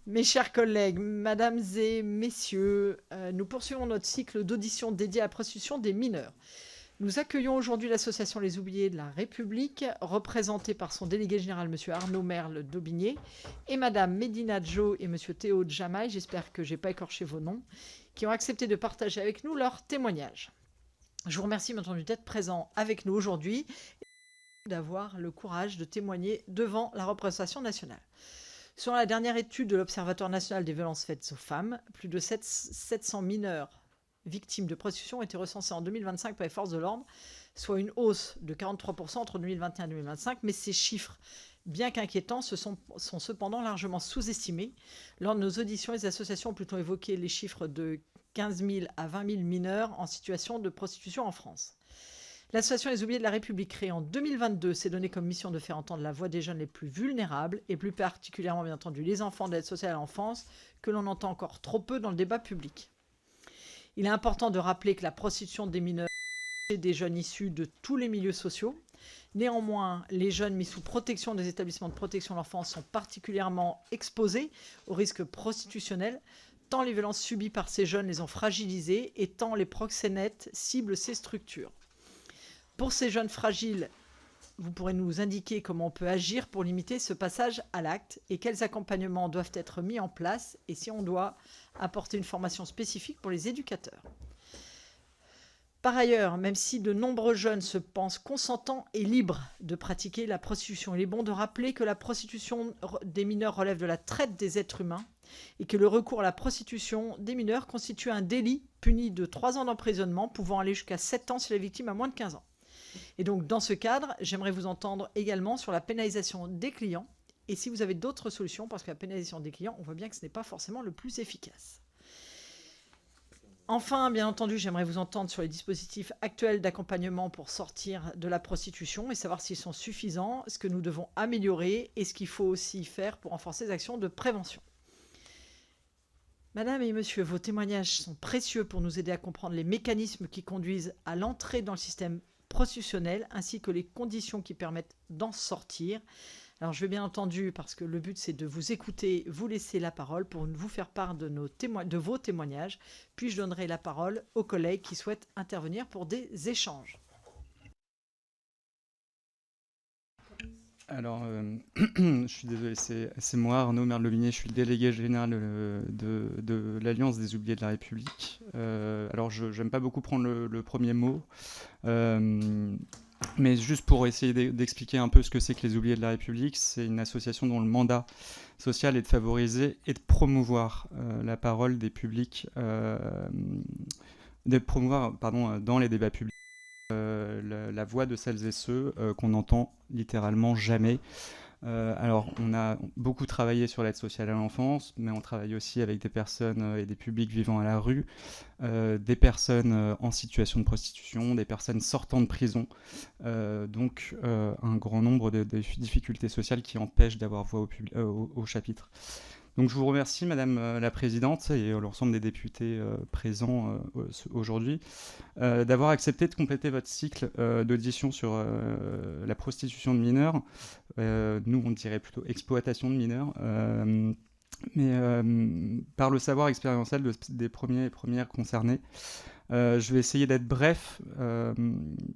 Mes chers collègues, mesdames et messieurs, nous poursuivons notre cycle d'auditions dédié à la prostitution des mineurs. Nous accueillons aujourd'hui l'association Les Oubliés de la République, représentée par son délégué général, M. Arnaud Merle-Daubigné, et Mme Medina Jo et M. Théo Djamaï, j'espère que je n'ai pas écorché vos noms, qui ont accepté de partager avec nous leur témoignage. Je vous remercie bien entendu d'être présents avec nous aujourd'hui et d'avoir le courage de témoigner devant la représentation nationale. Selon la dernière étude de l'Observatoire national des violences faites aux femmes, plus de 700 mineurs victimes de prostitution ont été recensés en 2025 par les forces de l'ordre, soit une hausse de 43% entre 2021 et 2025. Mais ces chiffres, bien qu'inquiétants, sont cependant largement sous-estimés. Lors de nos auditions, les associations ont plutôt évoqué les chiffres de 15 000 à 20 000 mineurs en situation de prostitution en France. L'association Les Oubliés de la République, créée en 2022, s'est donnée comme mission de faire entendre la voix des jeunes les plus vulnérables, et plus particulièrement, bien entendu, les enfants de l'aide sociale à l'enfance, que l'on entend encore trop peu dans le débat public. Il est important de rappeler que la prostitution des mineurs est des jeunes issus de tous les milieux sociaux. Néanmoins, les jeunes mis sous protection des établissements de protection de l'enfance sont particulièrement exposés aux risques prostitutionnels, tant les violences subies par ces jeunes les ont fragilisés et tant les proxénètes ciblent ces structures. Pour ces jeunes fragiles, vous pourrez nous indiquer comment on peut agir pour limiter ce passage à l'acte et quels accompagnements doivent être mis en place et si on doit apporter une formation spécifique pour les éducateurs. Par ailleurs, même si de nombreux jeunes se pensent consentants et libres de pratiquer la prostitution, il est bon de rappeler que la prostitution des mineurs relève de la traite des êtres humains et que le recours à la prostitution des mineurs constitue un délit puni de 3 ans d'emprisonnement, pouvant aller jusqu'à 7 ans si la victime a moins de 15 ans. Et donc, dans ce cadre, j'aimerais vous entendre également sur la pénalisation des clients et si vous avez d'autres solutions, parce que la pénalisation des clients, on voit bien que ce n'est pas forcément le plus efficace. Enfin, bien entendu, j'aimerais vous entendre sur les dispositifs actuels d'accompagnement pour sortir de la prostitution et savoir s'ils sont suffisants, ce que nous devons améliorer et ce qu'il faut aussi faire pour renforcer les actions de prévention. Madame et monsieur, vos témoignages sont précieux pour nous aider à comprendre les mécanismes qui conduisent à l'entrée dans le système prostitutionnel ainsi que les conditions qui permettent d'en sortir. Alors je vais bien entendu, parce que le but c'est de vous écouter, vous laisser la parole pour vous faire part de vos témoignages, puis je donnerai la parole aux collègues qui souhaitent intervenir pour des échanges. Alors, je suis désolé, c'est moi, Arnaud Merle-Daubigné, je suis le délégué général de l'Alliance des Oubliés de la République. Alors, je n'aime pas beaucoup prendre le premier mot, mais juste pour essayer d'expliquer un peu ce que c'est que les Oubliés de la République, c'est une association dont le mandat social est de favoriser et de promouvoir la parole des publics, dans les débats publics. La voix de celles et ceux qu'on n'entend littéralement jamais. Alors, on a beaucoup travaillé sur l'aide sociale à l'enfance, mais on travaille aussi avec des personnes et des publics vivant à la rue, des personnes en situation de prostitution, des personnes sortant de prison, donc un grand nombre de difficultés sociales qui empêchent d'avoir voix au chapitre. Donc je vous remercie, Madame la Présidente, et l'ensemble des députés présents aujourd'hui, d'avoir accepté de compléter votre cycle d'audition sur la prostitution de mineurs. Nous, on dirait plutôt exploitation de mineurs. Mais par le savoir expérientiel des premiers et premières concernés. Je vais essayer d'être bref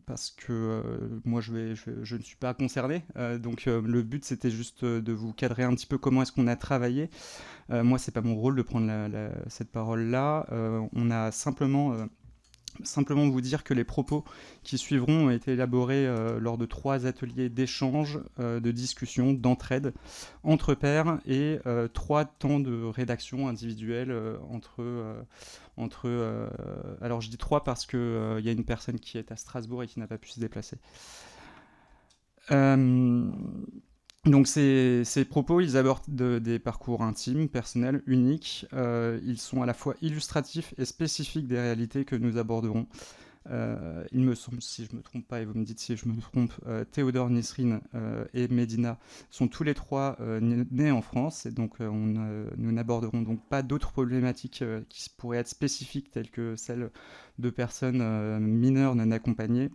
parce que moi je ne suis pas concerné, donc le but c'était juste de vous cadrer un petit peu comment est-ce qu'on a travaillé. Moi c'est pas mon rôle de prendre cette parole là, on a simplement vous dire que les propos qui suivront ont été élaborés lors de 3 ateliers d'échange, de discussion, d'entraide entre pairs et 3 temps de rédaction individuelle alors je dis 3 parce qu'il y a une personne qui est à Strasbourg et qui n'a pas pu se déplacer. Donc ces propos, ils abordent des parcours intimes, personnels, uniques. Ils sont à la fois illustratifs et spécifiques des réalités que nous aborderons. Il me semble, si je ne me trompe pas, et vous me dites si je me trompe, Théodore, Nisrine et Medina sont tous les 3 nés en France, et donc nous n'aborderons donc pas d'autres problématiques qui pourraient être spécifiques, telles que celles de personnes mineures non accompagnées.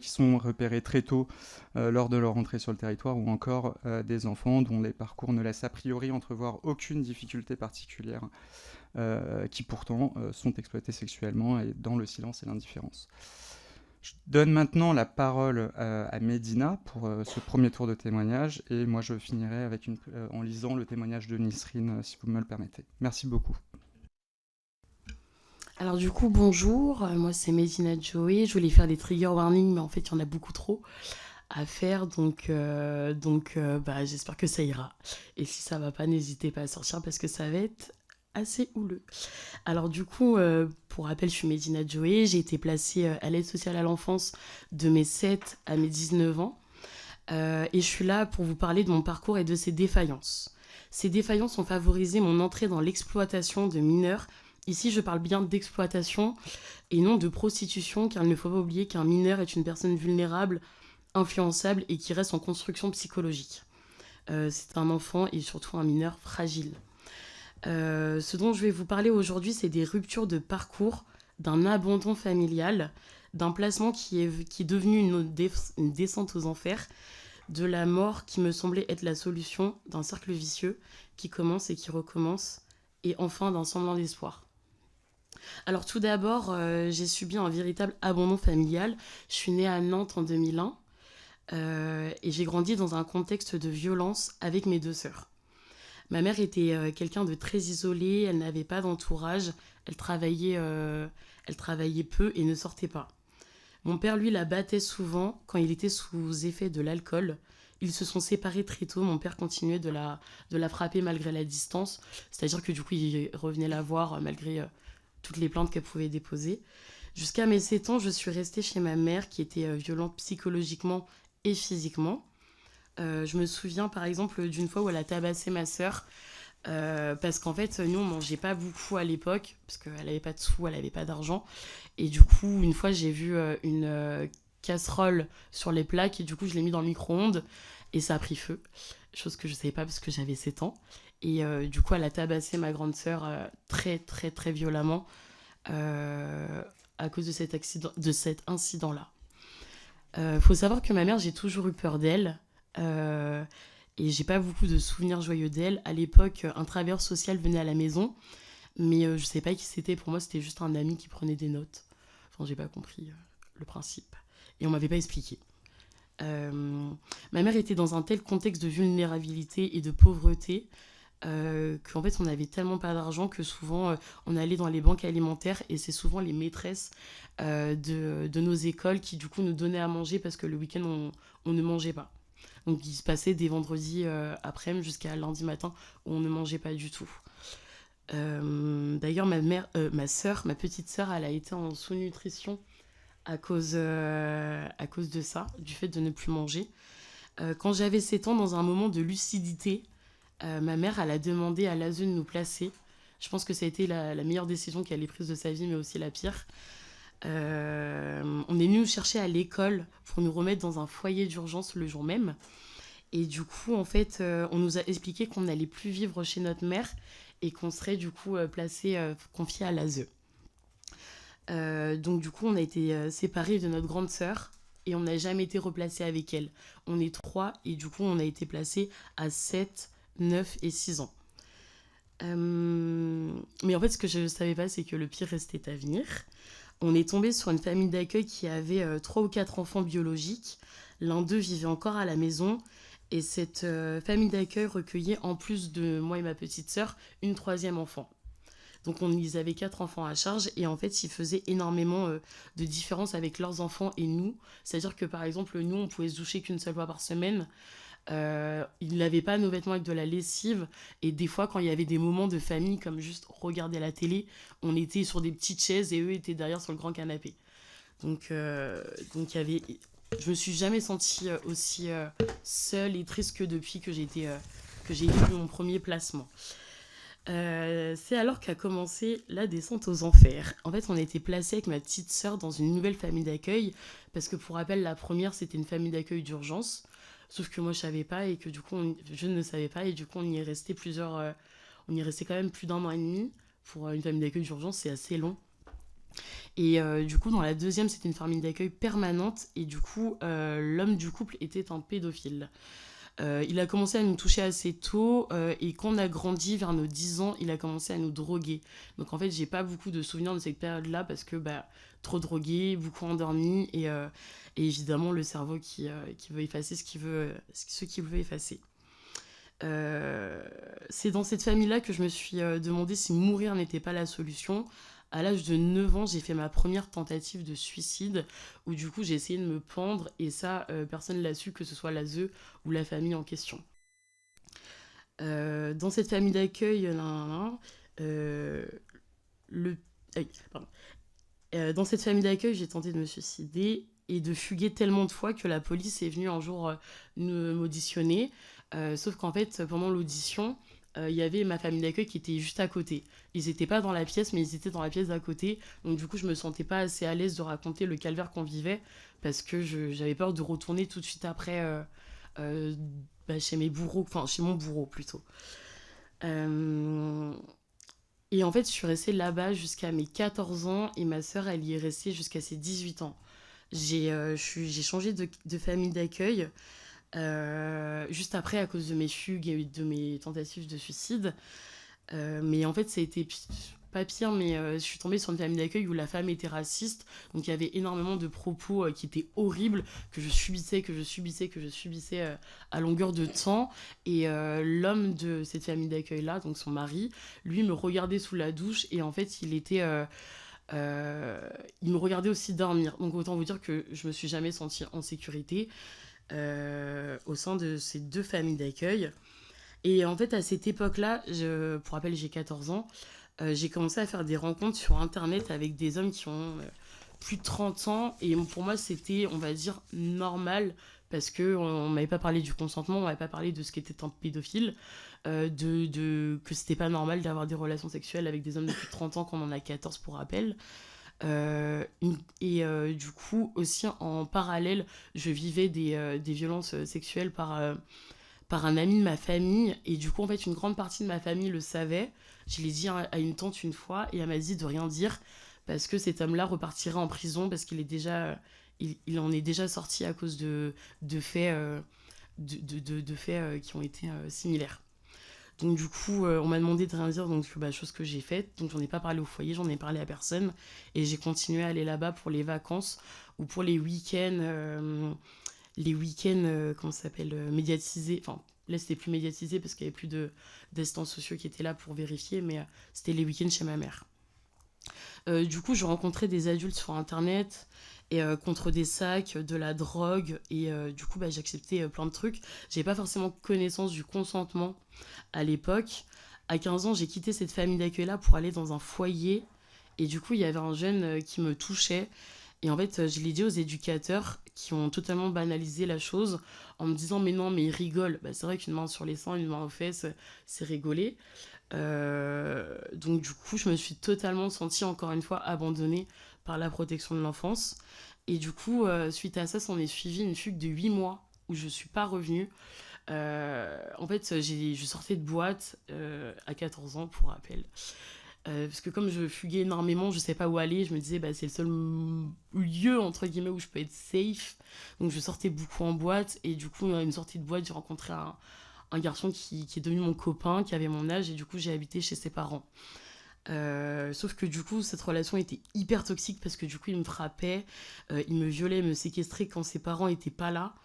qui sont repérés très tôt lors de leur entrée sur le territoire, ou encore des enfants dont les parcours ne laissent a priori entrevoir aucune difficulté particulière, qui pourtant sont exploités sexuellement et dans le silence et l'indifférence. Je donne maintenant la parole à Médina pour ce premier tour de témoignage, et moi je finirai en lisant le témoignage de Nisrine, si vous me le permettez. Merci beaucoup. Alors du coup, bonjour, moi c'est Médina Joey, je voulais faire des trigger warnings, mais en fait il y en a beaucoup trop à faire, donc j'espère que ça ira. Et si ça va pas, n'hésitez pas à sortir parce que ça va être assez houleux. Alors du coup, pour rappel, je suis Médina Joey, j'ai été placée à l'aide sociale à l'enfance de mes 7 à mes 19 ans, et je suis là pour vous parler de mon parcours et de ses défaillances. Ces défaillances ont favorisé mon entrée dans l'exploitation de mineurs. Ici, je parle bien d'exploitation et non de prostitution, car il ne faut pas oublier qu'un mineur est une personne vulnérable, influençable et qui reste en construction psychologique. C'est un enfant et surtout un mineur fragile. Ce dont je vais vous parler aujourd'hui, c'est des ruptures de parcours, d'un abandon familial, d'un placement qui est devenu une descente aux enfers, de la mort qui me semblait être la solution, d'un cercle vicieux qui commence et qui recommence, et enfin d'un semblant d'espoir. Alors tout d'abord, j'ai subi un véritable abandon familial. Je suis née à Nantes en 2001 et j'ai grandi dans un contexte de violence avec mes 2 sœurs. Ma mère était quelqu'un de très isolé, elle n'avait pas d'entourage, elle travaillait peu et ne sortait pas. Mon père, lui, la battait souvent quand il était sous effet de l'alcool. Ils se sont séparés très tôt, mon père continuait de la frapper malgré la distance, c'est-à-dire que du coup il revenait la voir malgré toutes les plaintes qu'elle pouvait déposer. Jusqu'à mes 7 ans, je suis restée chez ma mère qui était violente psychologiquement et physiquement. Je me souviens par exemple d'une fois où elle a tabassé ma sœur parce qu'en fait, nous on mangeait pas beaucoup à l'époque parce qu'elle avait pas de sous, elle avait pas d'argent. Et du coup, une fois, j'ai vu une casserole sur les plaques et du coup, je l'ai mis dans le micro-ondes et ça a pris feu. Chose que je savais pas parce que j'avais 7 ans. Et du coup, elle a tabassé ma grande sœur très, très, très violemment à cause de cet incident-là. Faut savoir que ma mère, j'ai toujours eu peur d'elle. Et j'ai pas beaucoup de souvenirs joyeux d'elle. À l'époque, un travailleur social venait à la maison, mais je sais pas qui c'était. Pour moi, c'était juste un ami qui prenait des notes. Enfin, j'ai pas compris le principe. Et on m'avait pas expliqué. Ma mère était dans un tel contexte de vulnérabilité et de pauvreté qu'en fait on avait tellement pas d'argent que souvent on allait dans les banques alimentaires et c'est souvent les maîtresses de nos écoles qui du coup nous donnaient à manger parce que le week-end on ne mangeait pas. Donc il se passait des vendredis après-midi jusqu'à lundi matin où on ne mangeait pas du tout. D'ailleurs ma petite sœur, elle a été en sous-nutrition à cause de ça, du fait de ne plus manger. Quand j'avais 7 ans, dans un moment de lucidité, ma mère, elle a demandé à l'ASE de nous placer. Je pense que ça a été la meilleure décision qu'elle ait prise de sa vie, mais aussi la pire. On est venu nous chercher à l'école pour nous remettre dans un foyer d'urgence le jour même. Et du coup, en fait, on nous a expliqué qu'on n'allait plus vivre chez notre mère et qu'on serait du coup confié à l'ASE. Donc du coup, on a été séparés de notre grande sœur et on n'a jamais été replacés avec elle. On est 3 et du coup, on a été placés à 7, 9 et 6 ans. Mais en fait, ce que je ne savais pas, c'est que le pire restait à venir. On est tombé sur une famille d'accueil qui avait 3 ou 4 enfants biologiques. L'un d'eux vivait encore à la maison. Et cette famille d'accueil recueillait, en plus de moi et ma petite sœur, une 3e enfant. Donc ils avaient 4 enfants à charge et en fait ils faisaient énormément de différences avec leurs enfants et nous. C'est-à-dire que par exemple nous on pouvait se doucher qu'une seule fois par semaine. Ils n'avaient pas nos vêtements avec de la lessive et des fois quand il y avait des moments de famille comme juste regarder la télé, on était sur des petites chaises et eux étaient derrière sur le grand canapé. Donc il y avait... Je me suis jamais sentie aussi seule et triste que depuis que j'ai eu mon premier placement. C'est alors qu'a commencé la descente aux enfers. En fait, on a été placés avec ma petite sœur dans une nouvelle famille d'accueil, parce que pour rappel, la première, c'était une famille d'accueil d'urgence, sauf que moi, je savais pas, et que du coup, je ne savais pas, et du coup, on y est resté quand même plus d'1 an et demi. Pour une famille d'accueil d'urgence, c'est assez long. Et du coup, dans la deuxième, c'était une famille d'accueil permanente. Et du coup, l'homme du couple était un pédophile. Il a commencé à nous toucher assez tôt et quand on a grandi vers nos 10 ans, il a commencé à nous droguer. Donc en fait, j'ai pas beaucoup de souvenirs de cette période-là parce que trop drogué, beaucoup endormi et évidemment le cerveau qui veut effacer ce qu'il veut effacer. C'est dans cette famille-là que je me suis demandé si mourir n'était pas la solution. À l'âge de 9 ans, j'ai fait ma première tentative de suicide où du coup j'ai essayé de me pendre et ça, personne ne l'a su, que ce soit la ZEU ou la famille en question. Dans cette famille d'accueil, le... pardon. Dans cette famille d'accueil, j'ai tenté de me suicider et de fuguer tellement de fois que la police est venue un jour m'auditionner. Sauf qu'en fait, pendant l'audition, il y avait ma famille d'accueil qui était juste à côté. Ils n'étaient pas dans la pièce, mais ils étaient dans la pièce d'à côté. Donc du coup, je me sentais pas assez à l'aise de raconter le calvaire qu'on vivait parce que j'avais peur de retourner tout de suite après chez mes bourreaux, enfin chez mon bourreau plutôt. Et en fait, je suis restée là-bas jusqu'à mes 14 ans et ma sœur, elle y est restée jusqu'à ses 18 ans. J'ai changé de famille d'accueil juste après à cause de mes fugues et de mes tentatives de suicide. Mais en fait, ça a été pas pire, mais je suis tombée sur une famille d'accueil où la femme était raciste. Donc il y avait énormément de propos qui étaient horribles, que je subissais à longueur de temps. Et l'homme de cette famille d'accueil-là, donc son mari, lui me regardait sous la douche et en fait, il me regardait aussi dormir. Donc autant vous dire que je me suis jamais sentie en sécurité au sein de ces deux familles d'accueil. Et en fait, à cette époque-là, pour rappel, j'ai 14 ans, j'ai commencé à faire des rencontres sur Internet avec des hommes qui ont plus de 30 ans. Et pour moi, c'était, on va dire, normal, parce qu'on m'avait pas parlé du consentement, on m'avait pas parlé de ce qu'était un pédophile, que c'était pas normal d'avoir des relations sexuelles avec des hommes de plus de 30 ans quand on en a 14, pour rappel. Du coup, aussi, en parallèle, je vivais des violences sexuelles par un ami de ma famille. Et du coup, en fait, une grande partie de ma famille le savait. Je l'ai dit à une tante une fois et elle m'a dit de rien dire parce que cet homme-là repartirait en prison parce qu'il est déjà, il en est déjà sorti à cause de faits, de faits qui ont été similaires. Donc du coup, on m'a demandé de rien dire, donc chose que j'ai faite. Donc j'en ai pas parlé au foyer, j'en ai parlé à personne. Et j'ai continué à aller là-bas pour les vacances ou pour les week-ends. Comment ça s'appelle, médiatisés. Enfin, là, c'était plus médiatisé parce qu'il n'y avait plus d'assistants sociaux qui étaient là pour vérifier, mais c'était les week-ends chez ma mère. Du coup, je rencontrais des adultes sur Internet et contre des sacs, de la drogue. Et du coup, j'acceptais plein de trucs. J'avais pas forcément connaissance du consentement à l'époque. À 15 ans, j'ai quitté cette famille d'accueil-là pour aller dans un foyer. Et du coup, il y avait un jeune qui me touchait. Et en fait, je l'ai dit aux éducateurs qui ont totalement banalisé la chose en me disant « Mais non, mais il rigole ». C'est vrai qu'une main sur les seins, une main aux fesses, c'est rigoler. Donc du coup, je me suis totalement sentie, encore une fois, abandonnée par la protection de l'enfance. Et du coup, suite à ça, s'en est suivi une fugue de 8 mois où je ne suis pas revenue. En fait, je sortais de boîte à 14 ans, pour rappel. Parce que comme je fuguais énormément, je ne savais pas où aller, je me disais c'est le seul lieu entre guillemets où je peux être safe. Donc je sortais beaucoup en boîte et du coup à une sortie de boîte j'ai rencontré un garçon qui est devenu mon copain, qui avait mon âge et du coup j'ai habité chez ses parents. Sauf que du coup cette relation était hyper toxique parce que du coup il me frappait, il me violait, il me séquestrait quand ses parents étaient pas là.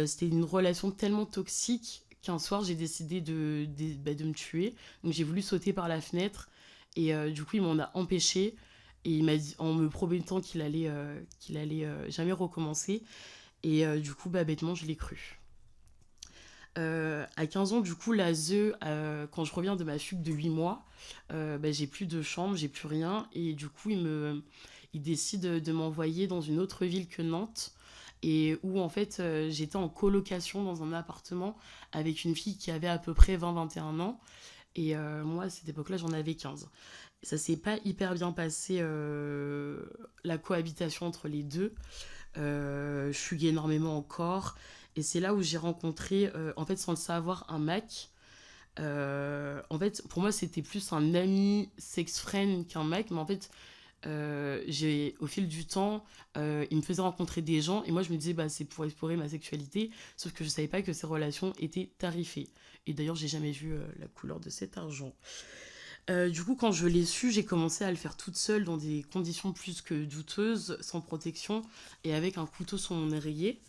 C'était une relation tellement toxique qu'un soir j'ai décidé de me tuer. Donc j'ai voulu sauter par la fenêtre. Et du coup, il m'en a empêché. Et il m'a dit, en me promettant qu'il allait jamais recommencer. Et du coup, bêtement, je l'ai cru. À 15 ans, du coup, la ZEU, quand je reviens de ma fugue de 8 mois, j'ai plus de chambre, j'ai plus rien. Et du coup, il décide de m'envoyer dans une autre ville que Nantes. Et où, en fait, j'étais en colocation dans un appartement avec une fille qui avait à peu près 20-21 ans. Et moi, à cette époque-là, j'en avais 15. Ça s'est pas hyper bien passé, la cohabitation entre les deux. Je fuguais énormément encore. Et c'est là où j'ai rencontré, en fait, sans le savoir, un mec. En fait, pour moi, c'était plus un ami sex-friend qu'un mec. Mais en fait, Au fil du temps, il me faisait rencontrer des gens et moi je me disais c'est pour explorer ma sexualité, sauf que je savais pas que ces relations étaient tarifées. Et d'ailleurs, j'ai jamais vu la couleur de cet argent. Du coup, quand je l'ai su, j'ai commencé à le faire toute seule dans des conditions plus que douteuses, sans protection et avec un couteau sur mon oreiller,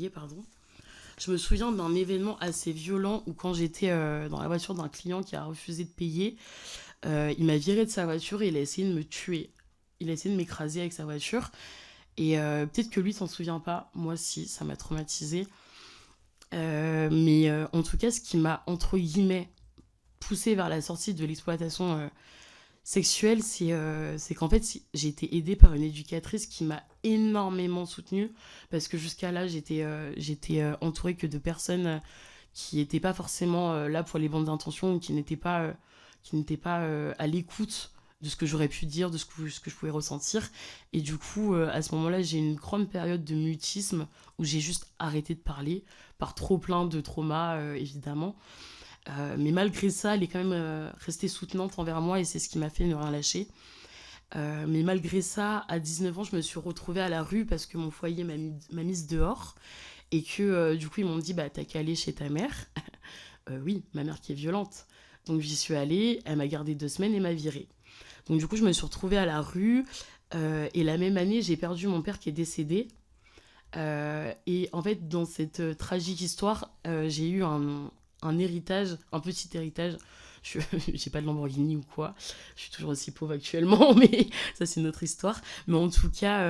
pardon. Je me souviens d'un événement assez violent où quand j'étais dans la voiture d'un client qui a refusé de payer, il m'a viré de sa voiture et il a essayé de me tuer. Il a essayé de m'écraser avec sa voiture. Et peut-être que lui s'en souvient pas. Moi, si, ça m'a traumatisée. Mais en tout cas, ce qui m'a, entre guillemets, poussée vers la sortie de l'exploitation sexuelle, c'est qu'en fait, j'ai été aidée par une éducatrice qui m'a énormément soutenue. Parce que jusqu'à là, j'étais entourée que de personnes qui n'étaient pas forcément là pour les bonnes intentions ou qui n'étaient pas à l'écoute de ce que j'aurais pu dire, de ce que je pouvais ressentir. Et du coup, à ce moment-là, j'ai eu une grande période de mutisme où j'ai juste arrêté de parler, par trop plein de traumas, évidemment. Mais malgré ça, elle est quand même restée soutenante envers moi et c'est ce qui m'a fait ne rien lâcher. Mais malgré ça, à 19 ans, je me suis retrouvée à la rue parce que mon foyer m'a mise dehors et que du coup, ils m'ont dit t'as qu'à aller chez ta mère. Oui, ma mère qui est violente. Donc j'y suis allée, elle m'a gardée 2 semaines et m'a virée. Donc du coup, je me suis retrouvée à la rue et la même année, j'ai perdu mon père qui est décédé. Et en fait, dans cette tragique histoire, j'ai eu un héritage, un petit héritage. J'ai pas de Lamborghini ou quoi. Je suis toujours aussi pauvre actuellement, mais ça, c'est notre histoire. Mais en tout cas,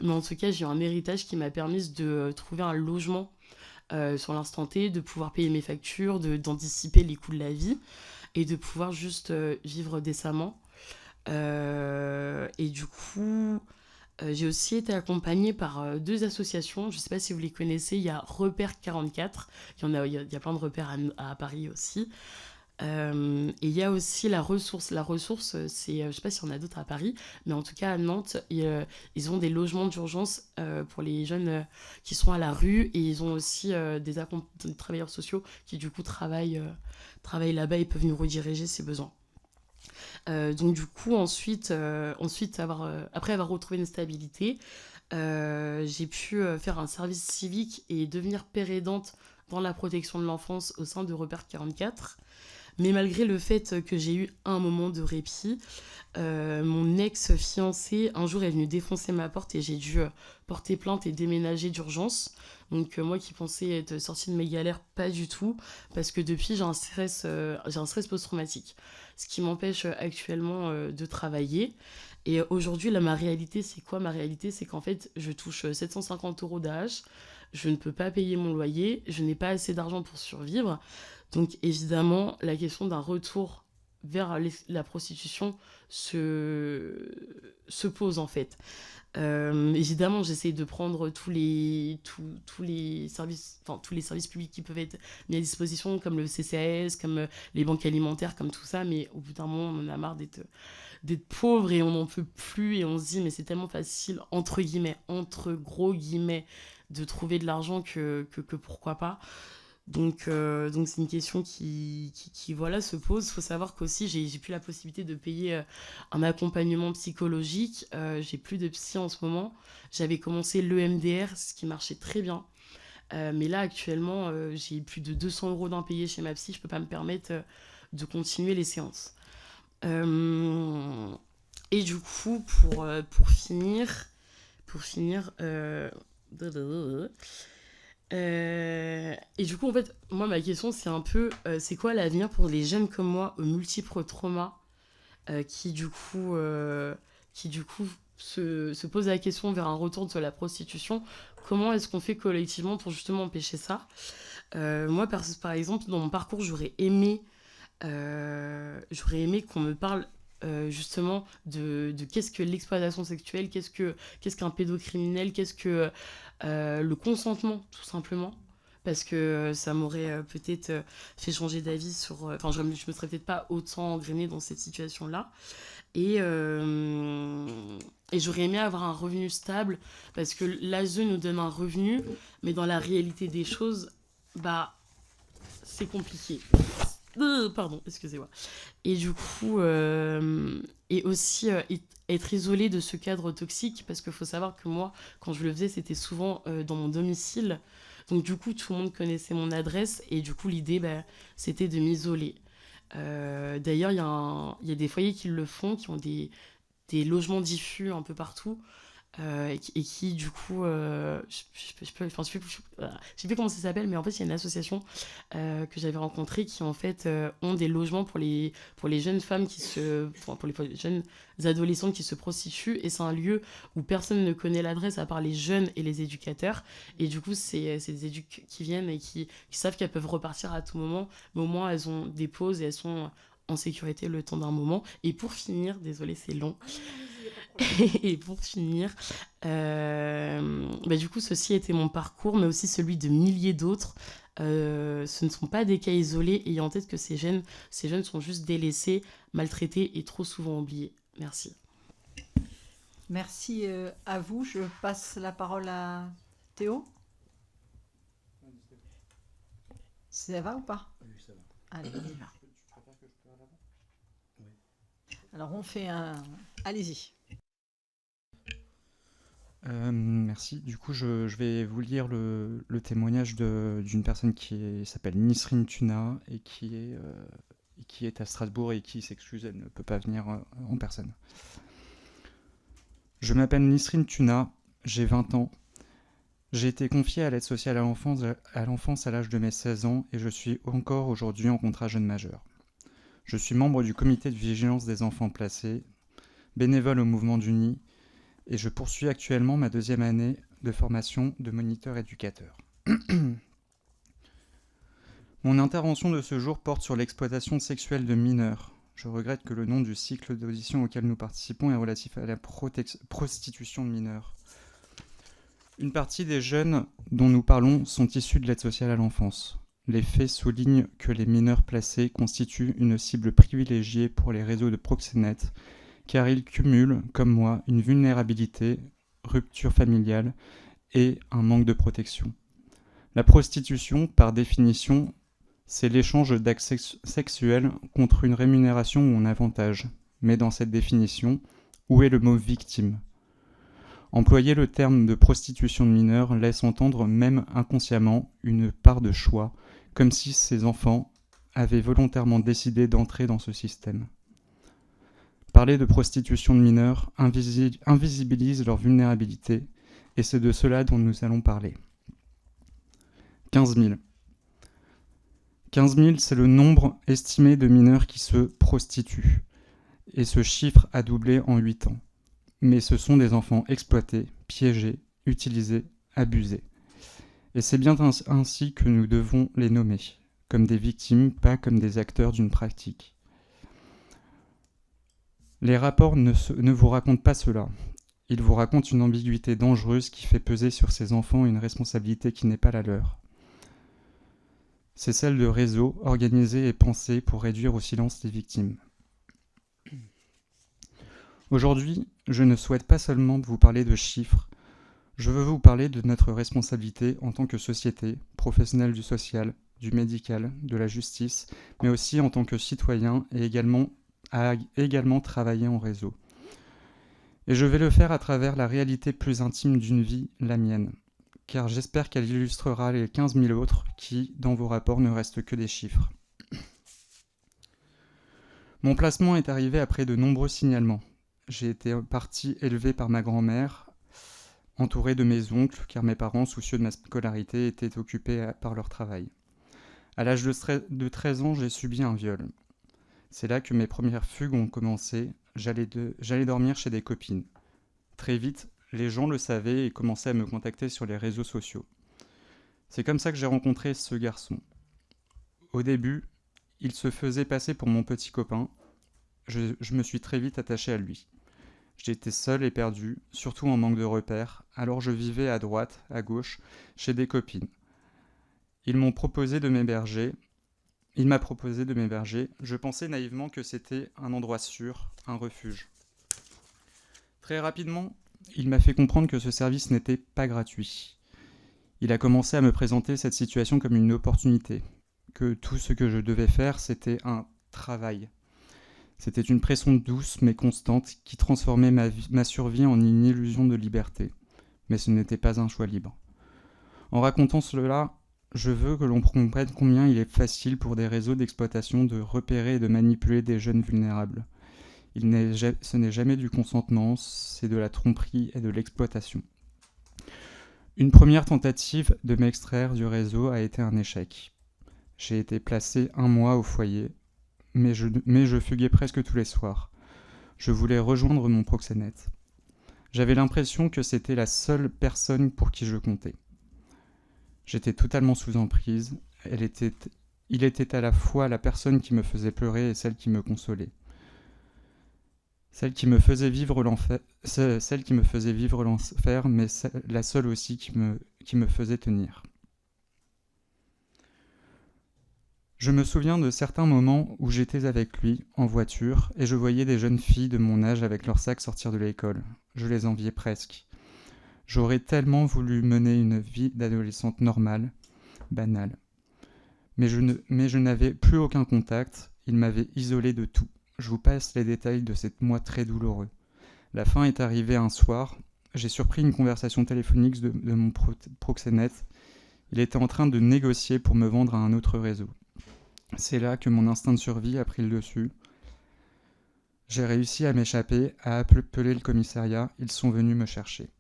j'ai eu un héritage qui m'a permis de trouver un logement sur l'instant T, de pouvoir payer mes factures, d'anticiper les coûts de la vie et de pouvoir juste vivre décemment. Et du coup, j'ai aussi été accompagnée par 2 associations. Je ne sais pas si vous les connaissez. Il y a Repère 44. Il y a plein de repères à Paris aussi. Et il y a aussi la ressource. La ressource, c'est, je ne sais pas s'il y en a d'autres à Paris, mais en tout cas à Nantes, ils ont des logements d'urgence pour les jeunes qui sont à la rue et ils ont aussi des travailleurs sociaux qui du coup travaillent là-bas et peuvent nous rediriger si besoin. Donc du coup, ensuite après avoir retrouvé une stabilité, j'ai pu faire un service civique et devenir père aidante dans la protection de l'enfance au sein de Repère 44. Mais malgré le fait que j'ai eu un moment de répit, mon ex-fiancé, un jour, est venu défoncer ma porte et j'ai dû porter plainte et déménager d'urgence. Donc moi qui pensais être sortie de mes galères, pas du tout, parce que depuis, j'ai un stress post-traumatique, ce qui m'empêche actuellement de travailler. Et aujourd'hui, là, ma réalité, c'est quoi? Ma réalité, c'est qu'en fait, je touche 750 € d'AH, je ne peux pas payer mon loyer, je n'ai pas assez d'argent pour survivre. Donc évidemment, la question d'un retour vers la prostitution se pose en fait. Évidemment, j'essaie de prendre tous les services publics qui peuvent être mis à disposition, comme le CCAS, comme les banques alimentaires, comme tout ça, mais au bout d'un moment, on en a marre d'être pauvre et on n'en peut plus et on se dit mais c'est tellement facile, entre gros guillemets, de trouver de l'argent que pourquoi pas. Donc c'est une question qui voilà, se pose. Il faut savoir qu'aussi, j'ai plus la possibilité de payer un accompagnement psychologique. J'ai plus de psy en ce moment. J'avais commencé l'EMDR, ce qui marchait très bien. Mais là, actuellement, j'ai plus de 200 € d'impayés chez ma psy. Je peux pas me permettre de continuer les séances. Et du coup, pour finir... et du coup, en fait, moi, ma question, c'est un peu, c'est quoi l'avenir pour les jeunes comme moi aux multiples traumas qui, du coup, se posent la question vers un retour de la prostitution. Comment est-ce qu'on fait collectivement pour justement empêcher ça? Moi, par exemple, dans mon parcours, j'aurais aimé qu'on me parle justement de qu'est-ce que l'exploitation sexuelle, qu'est-ce qu'un pédocriminel, qu'est-ce que le consentement, tout simplement. Parce que ça m'aurait peut-être fait changer d'avis sur... Enfin, je me serais peut-être pas autant engrainée dans cette situation-là. Et j'aurais aimé avoir un revenu stable, parce que l'ASE nous donne un revenu, mais dans la réalité des choses, c'est compliqué. Pardon, excusez-moi. Et du coup, et aussi être isolé de ce cadre toxique, parce qu'il faut savoir que moi, quand je le faisais, c'était souvent dans mon domicile. Donc du coup, tout le monde connaissait mon adresse, et du coup, l'idée, c'était de m'isoler. D'ailleurs, il y a des foyers qui le font, qui ont des logements diffus un peu partout. Et qui du coup je sais plus comment ça s'appelle, mais en fait il y a une association que j'avais rencontrée qui en fait ont des logements pour les jeunes femmes pour les jeunes adolescentes qui se prostituent, et c'est un lieu où personne ne connaît l'adresse à part les jeunes et les éducateurs, et du coup c'est des éducs qui viennent et qui savent qu'elles peuvent repartir à tout moment, mais au moins elles ont des pauses et elles sont en sécurité le temps d'un moment. Et pour finir, désolé c'est long, et pour finir, du coup, ceci était mon parcours, mais aussi celui de milliers d'autres. Ce ne sont pas des cas isolés, ayant en tête que ces jeunes sont juste délaissés, maltraités et trop souvent oubliés. Merci. Merci à vous. Je passe la parole à Théo. Ça va ou pas? Oui, ça va. Allez, on y va. Alors, on fait un... Allez-y. Merci. Du coup, je vais vous lire le témoignage d'une personne qui s'appelle Nisrine Tuna et qui est à Strasbourg et qui s'excuse, elle ne peut pas venir en personne. Je m'appelle Nisrine Tuna, j'ai 20 ans. J'ai été confiée à l'aide sociale à l'enfance à l'âge de mes 16 ans et je suis encore aujourd'hui en contrat jeune majeur. Je suis membre du comité de vigilance des enfants placés, bénévole au mouvement du Nid, et je poursuis actuellement ma 2e année de formation de moniteur éducateur. Mon intervention de ce jour porte sur l'exploitation sexuelle de mineurs. Je regrette que le nom du cycle d'audition auquel nous participons est relatif à la prostitution de mineurs. Une partie des jeunes dont nous parlons sont issus de l'aide sociale à l'enfance. Les faits soulignent que les mineurs placés constituent une cible privilégiée pour les réseaux de proxénètes, car ils cumulent, comme moi, une vulnérabilité, rupture familiale et un manque de protection. La prostitution, par définition, c'est l'échange d'actes sexuels contre une rémunération ou un avantage. Mais dans cette définition, où est le mot victime ? Employer le terme de prostitution de mineurs laisse entendre, même inconsciemment, une part de choix, comme si ces enfants avaient volontairement décidé d'entrer dans ce système. Parler de prostitution de mineurs invisibilise leur vulnérabilité, et c'est de cela dont nous allons parler. 15 000. 15 000, c'est le nombre estimé de mineurs qui se prostituent, et ce chiffre a doublé en 8 ans. Mais ce sont des enfants exploités, piégés, utilisés, abusés. Et c'est bien ainsi que nous devons les nommer, comme des victimes, pas comme des acteurs d'une pratique. Les rapports ne vous racontent pas cela. Ils vous racontent une ambiguïté dangereuse qui fait peser sur ces enfants une responsabilité qui n'est pas la leur. C'est celle de réseaux organisés et pensés pour réduire au silence les victimes. Aujourd'hui, je ne souhaite pas seulement vous parler de chiffres, je veux vous parler de notre responsabilité en tant que société, professionnels du social, du médical, de la justice, mais aussi en tant que citoyen et également travailler en réseau. Et je vais le faire à travers la réalité plus intime d'une vie, la mienne, car j'espère qu'elle illustrera les 15 000 autres qui, dans vos rapports, ne restent que des chiffres. Mon placement est arrivé après de nombreux signalements. J'ai été partie élevée par ma grand-mère, entourée de mes oncles, car mes parents, soucieux de ma scolarité, étaient occupés par leur travail. À l'âge de 13 ans, j'ai subi un viol. C'est là que mes premières fugues ont commencé. J'allais dormir chez des copines. Très vite, les gens le savaient et commençaient à me contacter sur les réseaux sociaux. C'est comme ça que j'ai rencontré ce garçon. Au début, il se faisait passer pour mon petit copain. Je me suis très vite attaché à lui. J'étais seul et perdu, surtout en manque de repères, alors je vivais à droite, à gauche, chez des copines. Il m'a proposé de m'héberger. Je pensais naïvement que c'était un endroit sûr, un refuge. Très rapidement, il m'a fait comprendre que ce service n'était pas gratuit. Il a commencé à me présenter cette situation comme une opportunité, que tout ce que je devais faire, c'était un travail. C'était une pression douce mais constante qui transformait ma survie en une illusion de liberté. Mais ce n'était pas un choix libre. En racontant cela, je veux que l'on comprenne combien il est facile pour des réseaux d'exploitation de repérer et de manipuler des jeunes vulnérables. Ce n'est jamais du consentement, c'est de la tromperie et de l'exploitation. Une première tentative de m'extraire du réseau a été un échec. J'ai été placé 1 mois au foyer, mais je fuguais presque tous les soirs. Je voulais rejoindre mon proxénète. J'avais l'impression que c'était la seule personne pour qui je comptais. J'étais totalement sous emprise. Il était à la fois la personne qui me faisait pleurer et celle qui me consolait. Celle qui me faisait vivre l'enfer, mais la seule aussi qui me faisait tenir. Je me souviens de certains moments où j'étais avec lui, en voiture, et je voyais des jeunes filles de mon âge avec leurs sacs sortir de l'école. Je les enviais presque. J'aurais tellement voulu mener une vie d'adolescente normale, banale. Mais je n'avais plus aucun contact, il m'avait isolé de tout. Je vous passe les détails de cet mois très douloureux. La fin est arrivée un soir. J'ai surpris une conversation téléphonique de mon proxénète. Il était en train de négocier pour me vendre à un autre réseau. C'est là que mon instinct de survie a pris le dessus. J'ai réussi à m'échapper, à appeler le commissariat. Ils sont venus me chercher.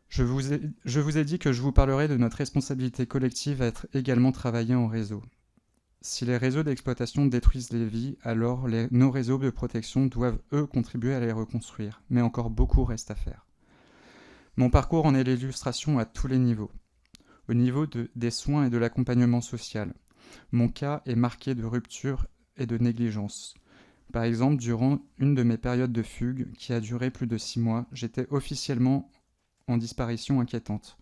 Je vous ai dit que je vous parlerai de notre responsabilité collective à être également travaillée en réseau. Si les réseaux d'exploitation détruisent les vies, alors nos réseaux de protection doivent, eux, contribuer à les reconstruire. Mais encore beaucoup reste à faire. Mon parcours en est l'illustration à tous les niveaux. Au niveau des soins et de l'accompagnement social, mon cas est marqué de rupture et de négligence. Par exemple, durant une de mes périodes de fugue, qui a duré plus de 6 mois, j'étais officiellement en disparition inquiétante.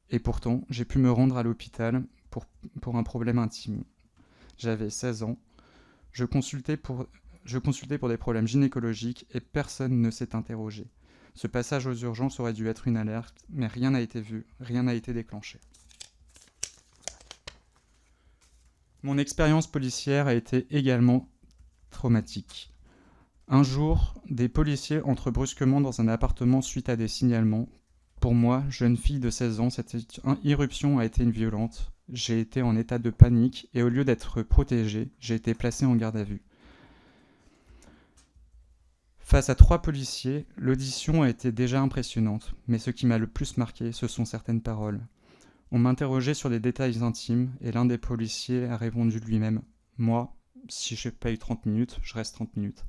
Et pourtant, j'ai pu me rendre à l'hôpital pour un problème intime. J'avais 16 ans. Je consultais pour des problèmes gynécologiques et personne ne s'est interrogé. Ce passage aux urgences aurait dû être une alerte, mais rien n'a été vu, rien n'a été déclenché. Mon expérience policière a été également traumatique. Un jour, des policiers entrent brusquement dans un appartement suite à des signalements. Pour moi, jeune fille de 16 ans, cette irruption a été violente. J'ai été en état de panique et au lieu d'être protégé, j'ai été placé en garde à vue. Face à 3 policiers, l'audition a été déjà impressionnante, mais ce qui m'a le plus marqué, ce sont certaines paroles. On m'interrogeait sur des détails intimes et l'un des policiers a répondu lui-même « Moi, si je n'ai pas eu 30 minutes, je reste 30 minutes ».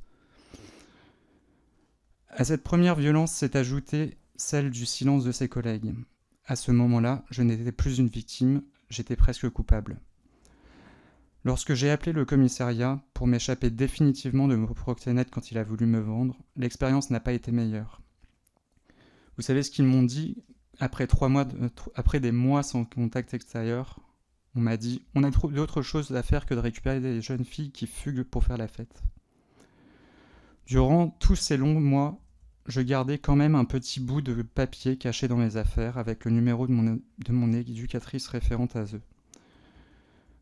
À cette première violence s'est ajoutée celle du silence de ses collègues. À ce moment-là, je n'étais plus une victime, j'étais presque coupable. Lorsque j'ai appelé le commissariat pour m'échapper définitivement de mon proxénète quand il a voulu me vendre, l'expérience n'a pas été meilleure. Vous savez ce qu'ils m'ont dit après des mois sans contact extérieur? On m'a dit « On a d'autres choses à faire que de récupérer des jeunes filles qui fuguent pour faire la fête ». Durant tous ces longs mois, je gardais quand même un petit bout de papier caché dans mes affaires avec le numéro de mon éducatrice référente à eux.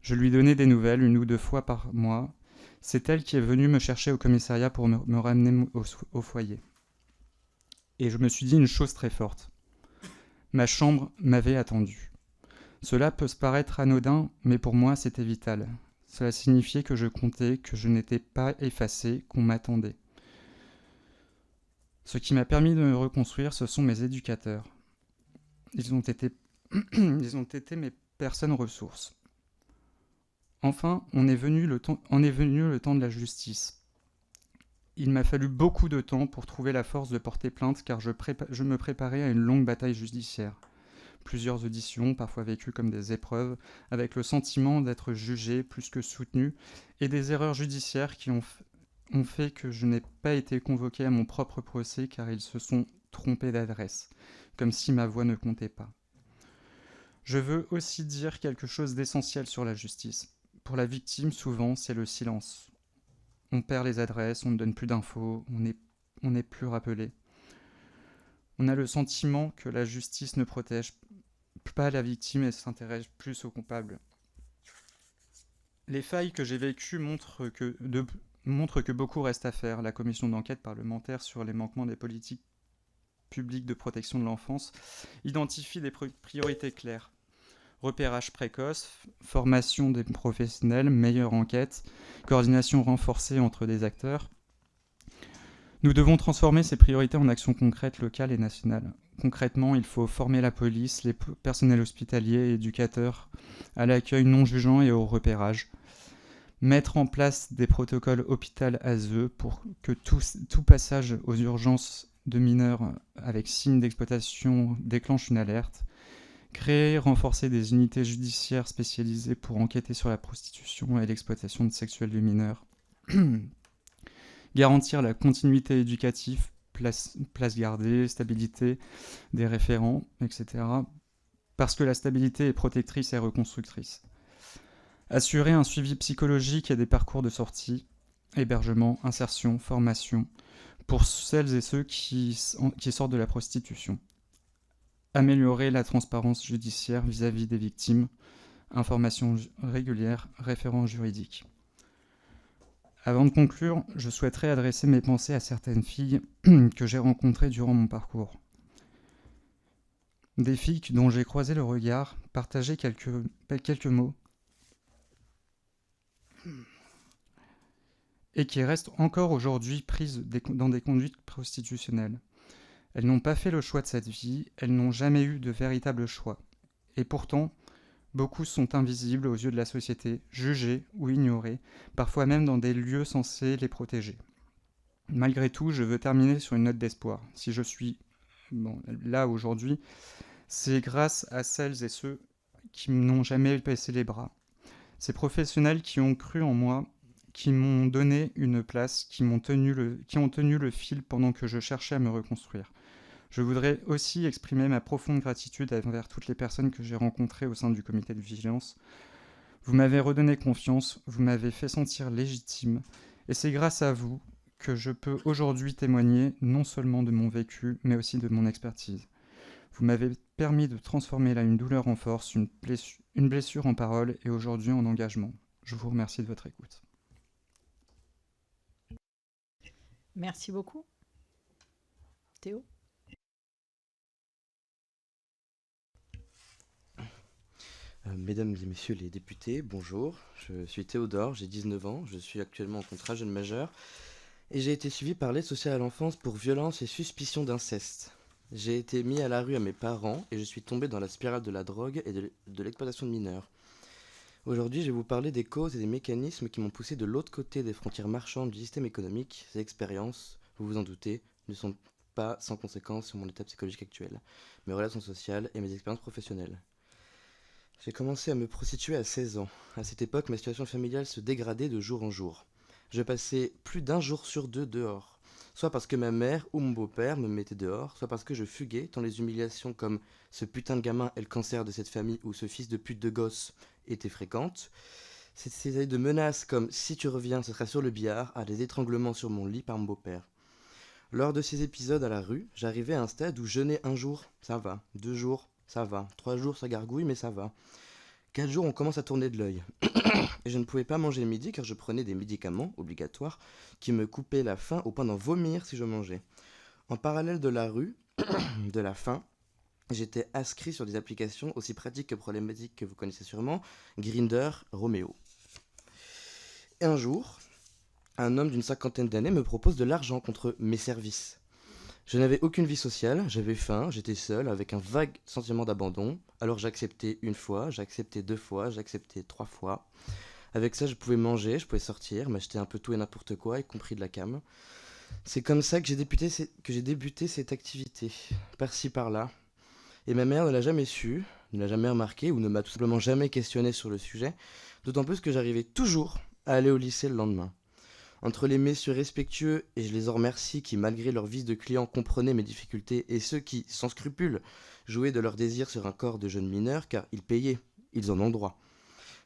Je lui donnais des nouvelles 1 ou 2 fois par mois. C'est elle qui est venue me chercher au commissariat pour me ramener au foyer. Et je me suis dit une chose très forte. Ma chambre m'avait attendu. Cela peut se paraître anodin, mais pour moi c'était vital. Cela signifiait que je comptais, que je n'étais pas effacé, qu'on m'attendait. Ce qui m'a permis de me reconstruire, ce sont mes éducateurs. Ils ont été mes personnes ressources. Enfin, en est venu le temps de la justice. Il m'a fallu beaucoup de temps pour trouver la force de porter plainte car je me préparais à une longue bataille judiciaire. Plusieurs auditions, parfois vécues comme des épreuves, avec le sentiment d'être jugé plus que soutenu, et des erreurs judiciaires qui ont fait que je n'ai pas été convoqué à mon propre procès car ils se sont trompés d'adresse, comme si ma voix ne comptait pas. Je veux aussi dire quelque chose d'essentiel sur la justice. Pour la victime, souvent, c'est le silence. On perd les adresses, on ne donne plus d'infos, on n'est plus rappelé. On a le sentiment que la justice ne protège pas la victime et s'intéresse plus au coupable. Les failles que j'ai vécues montrent que beaucoup reste à faire. La commission d'enquête parlementaire sur les manquements des politiques publiques de protection de l'enfance identifie des priorités claires. Repérage précoce, formation des professionnels, meilleure enquête, coordination renforcée entre des acteurs. Nous devons transformer ces priorités en actions concrètes, locales et nationales. Concrètement, il faut former la police, les personnels hospitaliers et éducateurs à l'accueil non jugeant et au repérage. Mettre en place des protocoles hôpital-ASE pour que tout passage aux urgences de mineurs avec signes d'exploitation déclenche une alerte. Créer, renforcer des unités judiciaires spécialisées pour enquêter sur la prostitution et l'exploitation sexuelle de mineurs. Garantir la continuité éducative, place gardée, stabilité des référents, etc. Parce que la stabilité est protectrice et reconstructrice. Assurer un suivi psychologique et des parcours de sortie, hébergement, insertion, formation, pour celles et ceux qui sortent de la prostitution. Améliorer la transparence judiciaire vis-à-vis des victimes, information régulière, référents juridiques. Avant de conclure, je souhaiterais adresser mes pensées à certaines filles que j'ai rencontrées durant mon parcours. Des filles dont j'ai croisé le regard, partagé quelques mots, et qui restent encore aujourd'hui prises dans des conduites prostitutionnelles. Elles n'ont pas fait le choix de cette vie, elles n'ont jamais eu de véritable choix. Et pourtant, beaucoup sont invisibles aux yeux de la société, jugés ou ignorés, parfois même dans des lieux censés les protéger. Malgré tout, je veux terminer sur une note d'espoir. Si je suis là aujourd'hui, c'est grâce à celles et ceux qui n'ont jamais baissé les bras. Ces professionnels qui ont cru en moi, qui m'ont donné une place, qui ont tenu le fil pendant que je cherchais à me reconstruire. Je voudrais aussi exprimer ma profonde gratitude envers toutes les personnes que j'ai rencontrées au sein du comité de vigilance. Vous m'avez redonné confiance, vous m'avez fait sentir légitime, et c'est grâce à vous que je peux aujourd'hui témoigner non seulement de mon vécu, mais aussi de mon expertise. Vous m'avez permis de transformer une douleur en force, une blessure en parole, et aujourd'hui en engagement. Je vous remercie de votre écoute. Merci beaucoup. Théo ? Mesdames et messieurs les députés, bonjour. Je suis Théodore, j'ai 19 ans, je suis actuellement en contrat jeune majeur et j'ai été suivi par l'aide sociale à l'enfance pour violence et suspicion d'inceste. J'ai été mis à la rue à mes parents et je suis tombé dans la spirale de la drogue et de l'exploitation de mineurs. Aujourd'hui, je vais vous parler des causes et des mécanismes qui m'ont poussé de l'autre côté des frontières marchandes du système économique. Ces expériences, vous vous en doutez, ne sont pas sans conséquences sur mon état psychologique actuel, mes relations sociales et mes expériences professionnelles. J'ai commencé à me prostituer à 16 ans. À cette époque, ma situation familiale se dégradait de jour en jour. Je passais plus d'un jour sur deux dehors, soit parce que ma mère ou mon beau-père me mettaient dehors, soit parce que je fuguais, tant les humiliations comme « ce putain de gamin est le cancer de cette famille » ou « ce fils de pute de gosse » étaient fréquentes. Ces de menaces comme « si tu reviens, ce sera sur le billard » à des étranglements sur mon lit par mon beau-père. Lors de ces épisodes à la rue, j'arrivais à un stade où jeûner un jour, ça va, 2 jours, ça va, 3 jours, ça gargouille, mais ça va. 4 jours, on commence à tourner de l'œil. Et je ne pouvais pas manger le midi car je prenais des médicaments obligatoires qui me coupaient la faim au point d'en vomir si je mangeais. En parallèle de la rue, de la faim, j'étais inscrit sur des applications aussi pratiques que problématiques que vous connaissez sûrement, Grindr, Romeo. Et un jour, un homme d'une 50aine d'années me propose de l'argent contre mes services. Je n'avais aucune vie sociale, j'avais faim, j'étais seul, avec un vague sentiment d'abandon. Alors j'acceptais 1 fois, j'acceptais 2 fois, j'acceptais 3 fois. Avec ça, je pouvais manger, je pouvais sortir, m'acheter un peu tout et n'importe quoi, y compris de la cam. C'est comme ça que j'ai débuté cette activité, par-ci par-là. Et ma mère ne l'a jamais su, ne l'a jamais remarqué ou ne m'a tout simplement jamais questionné sur le sujet, d'autant plus que j'arrivais toujours à aller au lycée le lendemain. Entre les messieurs respectueux, et je les en remercie, qui malgré leur vice de client comprenaient mes difficultés, et ceux qui, sans scrupule, jouaient de leur désir sur un corps de jeune mineur, car ils payaient, ils en ont droit.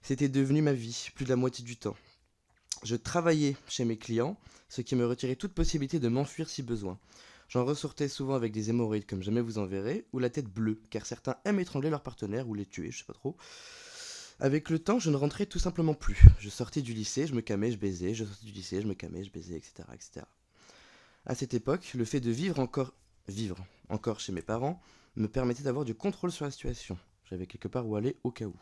C'était devenu ma vie, plus de la moitié du temps. Je travaillais chez mes clients, ce qui me retirait toute possibilité de m'enfuir si besoin. J'en ressortais souvent avec des hémorroïdes, comme jamais vous en verrez, ou la tête bleue, car certains aiment étrangler leur partenaire ou les tuer, je sais pas trop. Avec le temps, je ne rentrais tout simplement plus. Je sortais du lycée, je me camais, je baisais, je sortais du lycée, je me camais, je baisais, etc., etc. À cette époque, le fait de vivre encore chez mes parents me permettait d'avoir du contrôle sur la situation. J'avais quelque part où aller au cas où.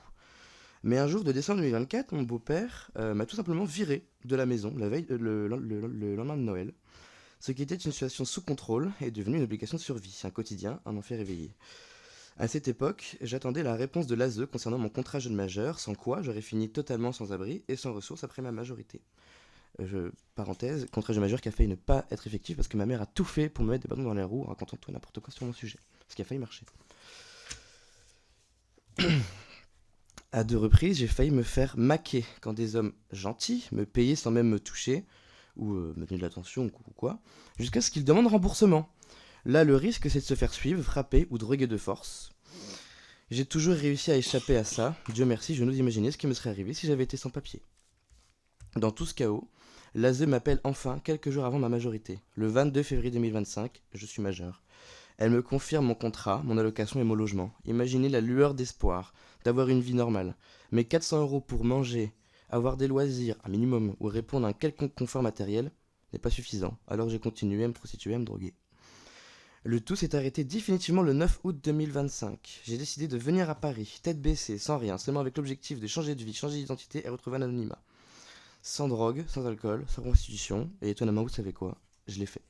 Mais un jour de décembre 2024, mon beau-père m'a tout simplement viré de la maison la veille, le lendemain de Noël. Ce qui était une situation sous contrôle est devenu une obligation de survie, un quotidien, un enfer réveillé. À cette époque, j'attendais la réponse de l'ASE concernant mon contrat jeune majeur, sans quoi j'aurais fini totalement sans abri et sans ressources après ma majorité. Parenthèse, contrat jeune majeur qui a failli ne pas être effectif parce que ma mère a tout fait pour me mettre des bâtons dans les roues en racontant tout et n'importe quoi sur mon sujet. Ce qui a failli marcher. À 2 reprises, j'ai failli me faire maquer quand des hommes gentils me payaient sans même me toucher ou me donner de l'attention ou quoi, jusqu'à ce qu'ils demandent remboursement. Là, le risque, c'est de se faire suivre, frapper ou droguer de force. J'ai toujours réussi à échapper à ça. Dieu merci, je n'ose imaginer ce qui me serait arrivé si j'avais été sans papier. Dans tout ce chaos, l'ASE m'appelle enfin quelques jours avant ma majorité. Le 22 février 2025, je suis majeur. Elle me confirme mon contrat, mon allocation et mon logement. Imaginez la lueur d'espoir d'avoir une vie normale. Mais 400 € pour manger, avoir des loisirs, un minimum, ou répondre à un quelconque confort matériel n'est pas suffisant. Alors j'ai continué à me prostituer, à me droguer. Le tout s'est arrêté définitivement le 9 août 2025. J'ai décidé de venir à Paris, tête baissée, sans rien, seulement avec l'objectif de changer de vie, changer d'identité et retrouver un anonymat. Sans drogue, sans alcool, sans prostitution, et étonnamment, vous savez quoi, je l'ai fait.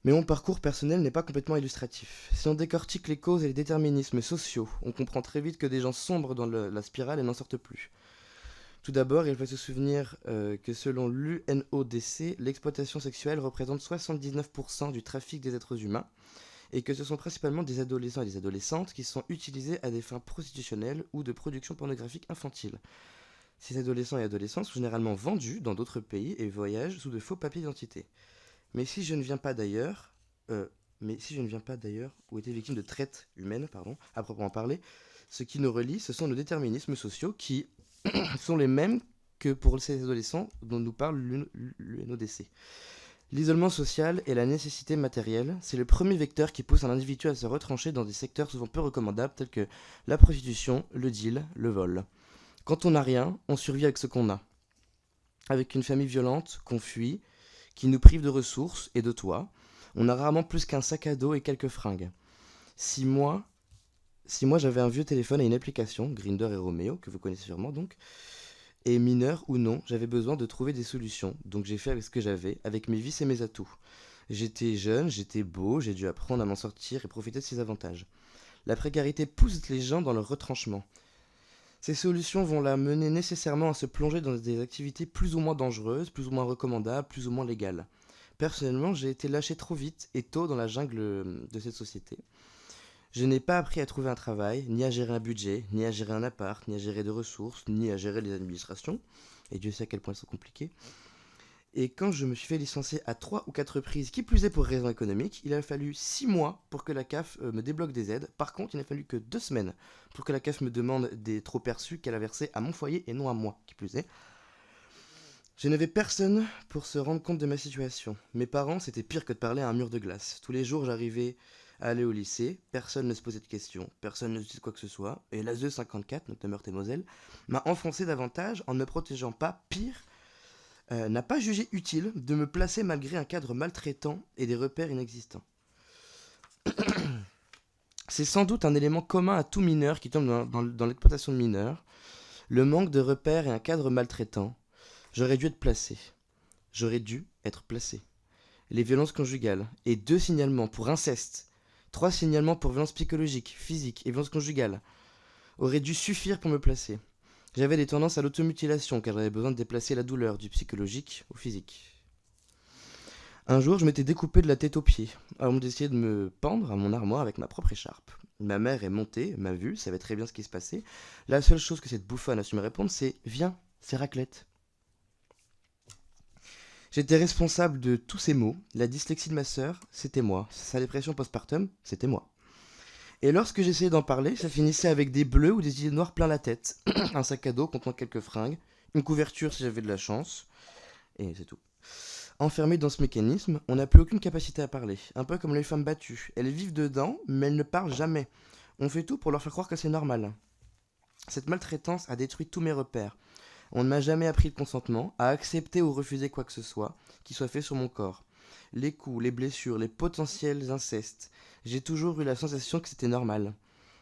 Mais mon parcours personnel n'est pas complètement illustratif. Si on décortique les causes et les déterminismes sociaux, on comprend très vite que des gens sombrent dans la spirale et n'en sortent plus. Tout d'abord, il faut se souvenir que selon l'UNODC, l'exploitation sexuelle représente 79% du trafic des êtres humains et que ce sont principalement des adolescents et des adolescentes qui sont utilisés à des fins prostitutionnelles ou de production pornographique infantile. Ces adolescents et adolescentes sont généralement vendus dans d'autres pays et voyagent sous de faux papiers d'identité. Mais si je ne viens pas d'ailleurs, ou été victime de traite humaine, à proprement parler, ce qui nous relie, ce sont nos déterminismes sociaux qui sont les mêmes que pour ces adolescents dont nous parle l'UNODC. L'isolement social et la nécessité matérielle, c'est le premier vecteur qui pousse un individu à se retrancher dans des secteurs souvent peu recommandables tels que la prostitution, le deal, le vol. Quand on n'a rien, on survit avec ce qu'on a. Avec une famille violente qu'on fuit, qui nous prive de ressources et de toit, on a rarement plus qu'un sac à dos et quelques fringues. Si moi j'avais un vieux téléphone et une application, Grindr et Romeo, que vous connaissez sûrement donc, et mineur ou non, j'avais besoin de trouver des solutions, donc j'ai fait avec ce que j'avais, avec mes vices et mes atouts. J'étais jeune, j'étais beau, j'ai dû apprendre à m'en sortir et profiter de ses avantages. La précarité pousse les gens dans leur retranchement. Ces solutions vont la mener nécessairement à se plonger dans des activités plus ou moins dangereuses, plus ou moins recommandables, plus ou moins légales. Personnellement, j'ai été lâché trop vite et tôt dans la jungle de cette société. Je n'ai pas appris à trouver un travail, ni à gérer un budget, ni à gérer un appart, ni à gérer des ressources, ni à gérer les administrations. Et Dieu sait à quel point elles sont compliquées. Et quand je me suis fait licencier à 3 ou 4 reprises, qui plus est pour raisons économiques, il a fallu 6 mois pour que la CAF me débloque des aides. Par contre, il n'a fallu que 2 semaines pour que la CAF me demande des trop perçus qu'elle a versés à mon foyer et non à moi, qui plus est. Je n'avais personne pour se rendre compte de ma situation. Mes parents, c'était pire que de parler à un mur de glace. Tous les jours, j'arrivais à aller au lycée, personne ne se posait de questions, personne ne disait quoi que ce soit, et l'ASE 54, donc de Meurthe-et-Moselle, m'a enfoncé davantage en ne me protégeant pas, pire, n'a pas jugé utile de me placer malgré un cadre maltraitant et des repères inexistants. C'est sans doute un élément commun à tout mineur qui tombe dans l'exploitation de mineurs, le manque de repères et un cadre maltraitant. J'aurais dû être placé. J'aurais dû être placé. Les violences conjugales et 2 signalements pour inceste, 3 signalements pour violences psychologiques, physiques et violences conjugales auraient dû suffire pour me placer. J'avais des tendances à l'automutilation car j'avais besoin de déplacer la douleur du psychologique au physique. Un jour, je m'étais découpé de la tête aux pieds avant d'essayer de me pendre à mon armoire avec ma propre écharpe. Ma mère est montée, m'a vu, savait très bien ce qui se passait. La seule chose que cette bouffonne a su me répondre, c'est « Viens, c'est raclette ». J'étais responsable de tous ces maux. La dyslexie de ma sœur, c'était moi. Sa dépression postpartum, c'était moi. Et lorsque j'essayais d'en parler, ça finissait avec des bleus ou des idées noires plein la tête. Un sac à dos contenant quelques fringues, une couverture si j'avais de la chance, et c'est tout. Enfermé dans ce mécanisme, on n'a plus aucune capacité à parler. Un peu comme les femmes battues. Elles vivent dedans, mais elles ne parlent jamais. On fait tout pour leur faire croire que c'est normal. Cette maltraitance a détruit tous mes repères. On ne m'a jamais appris le consentement, à accepter ou refuser quoi que ce soit qui soit fait sur mon corps. Les coups, les blessures, les potentiels incestes. J'ai toujours eu la sensation que c'était normal.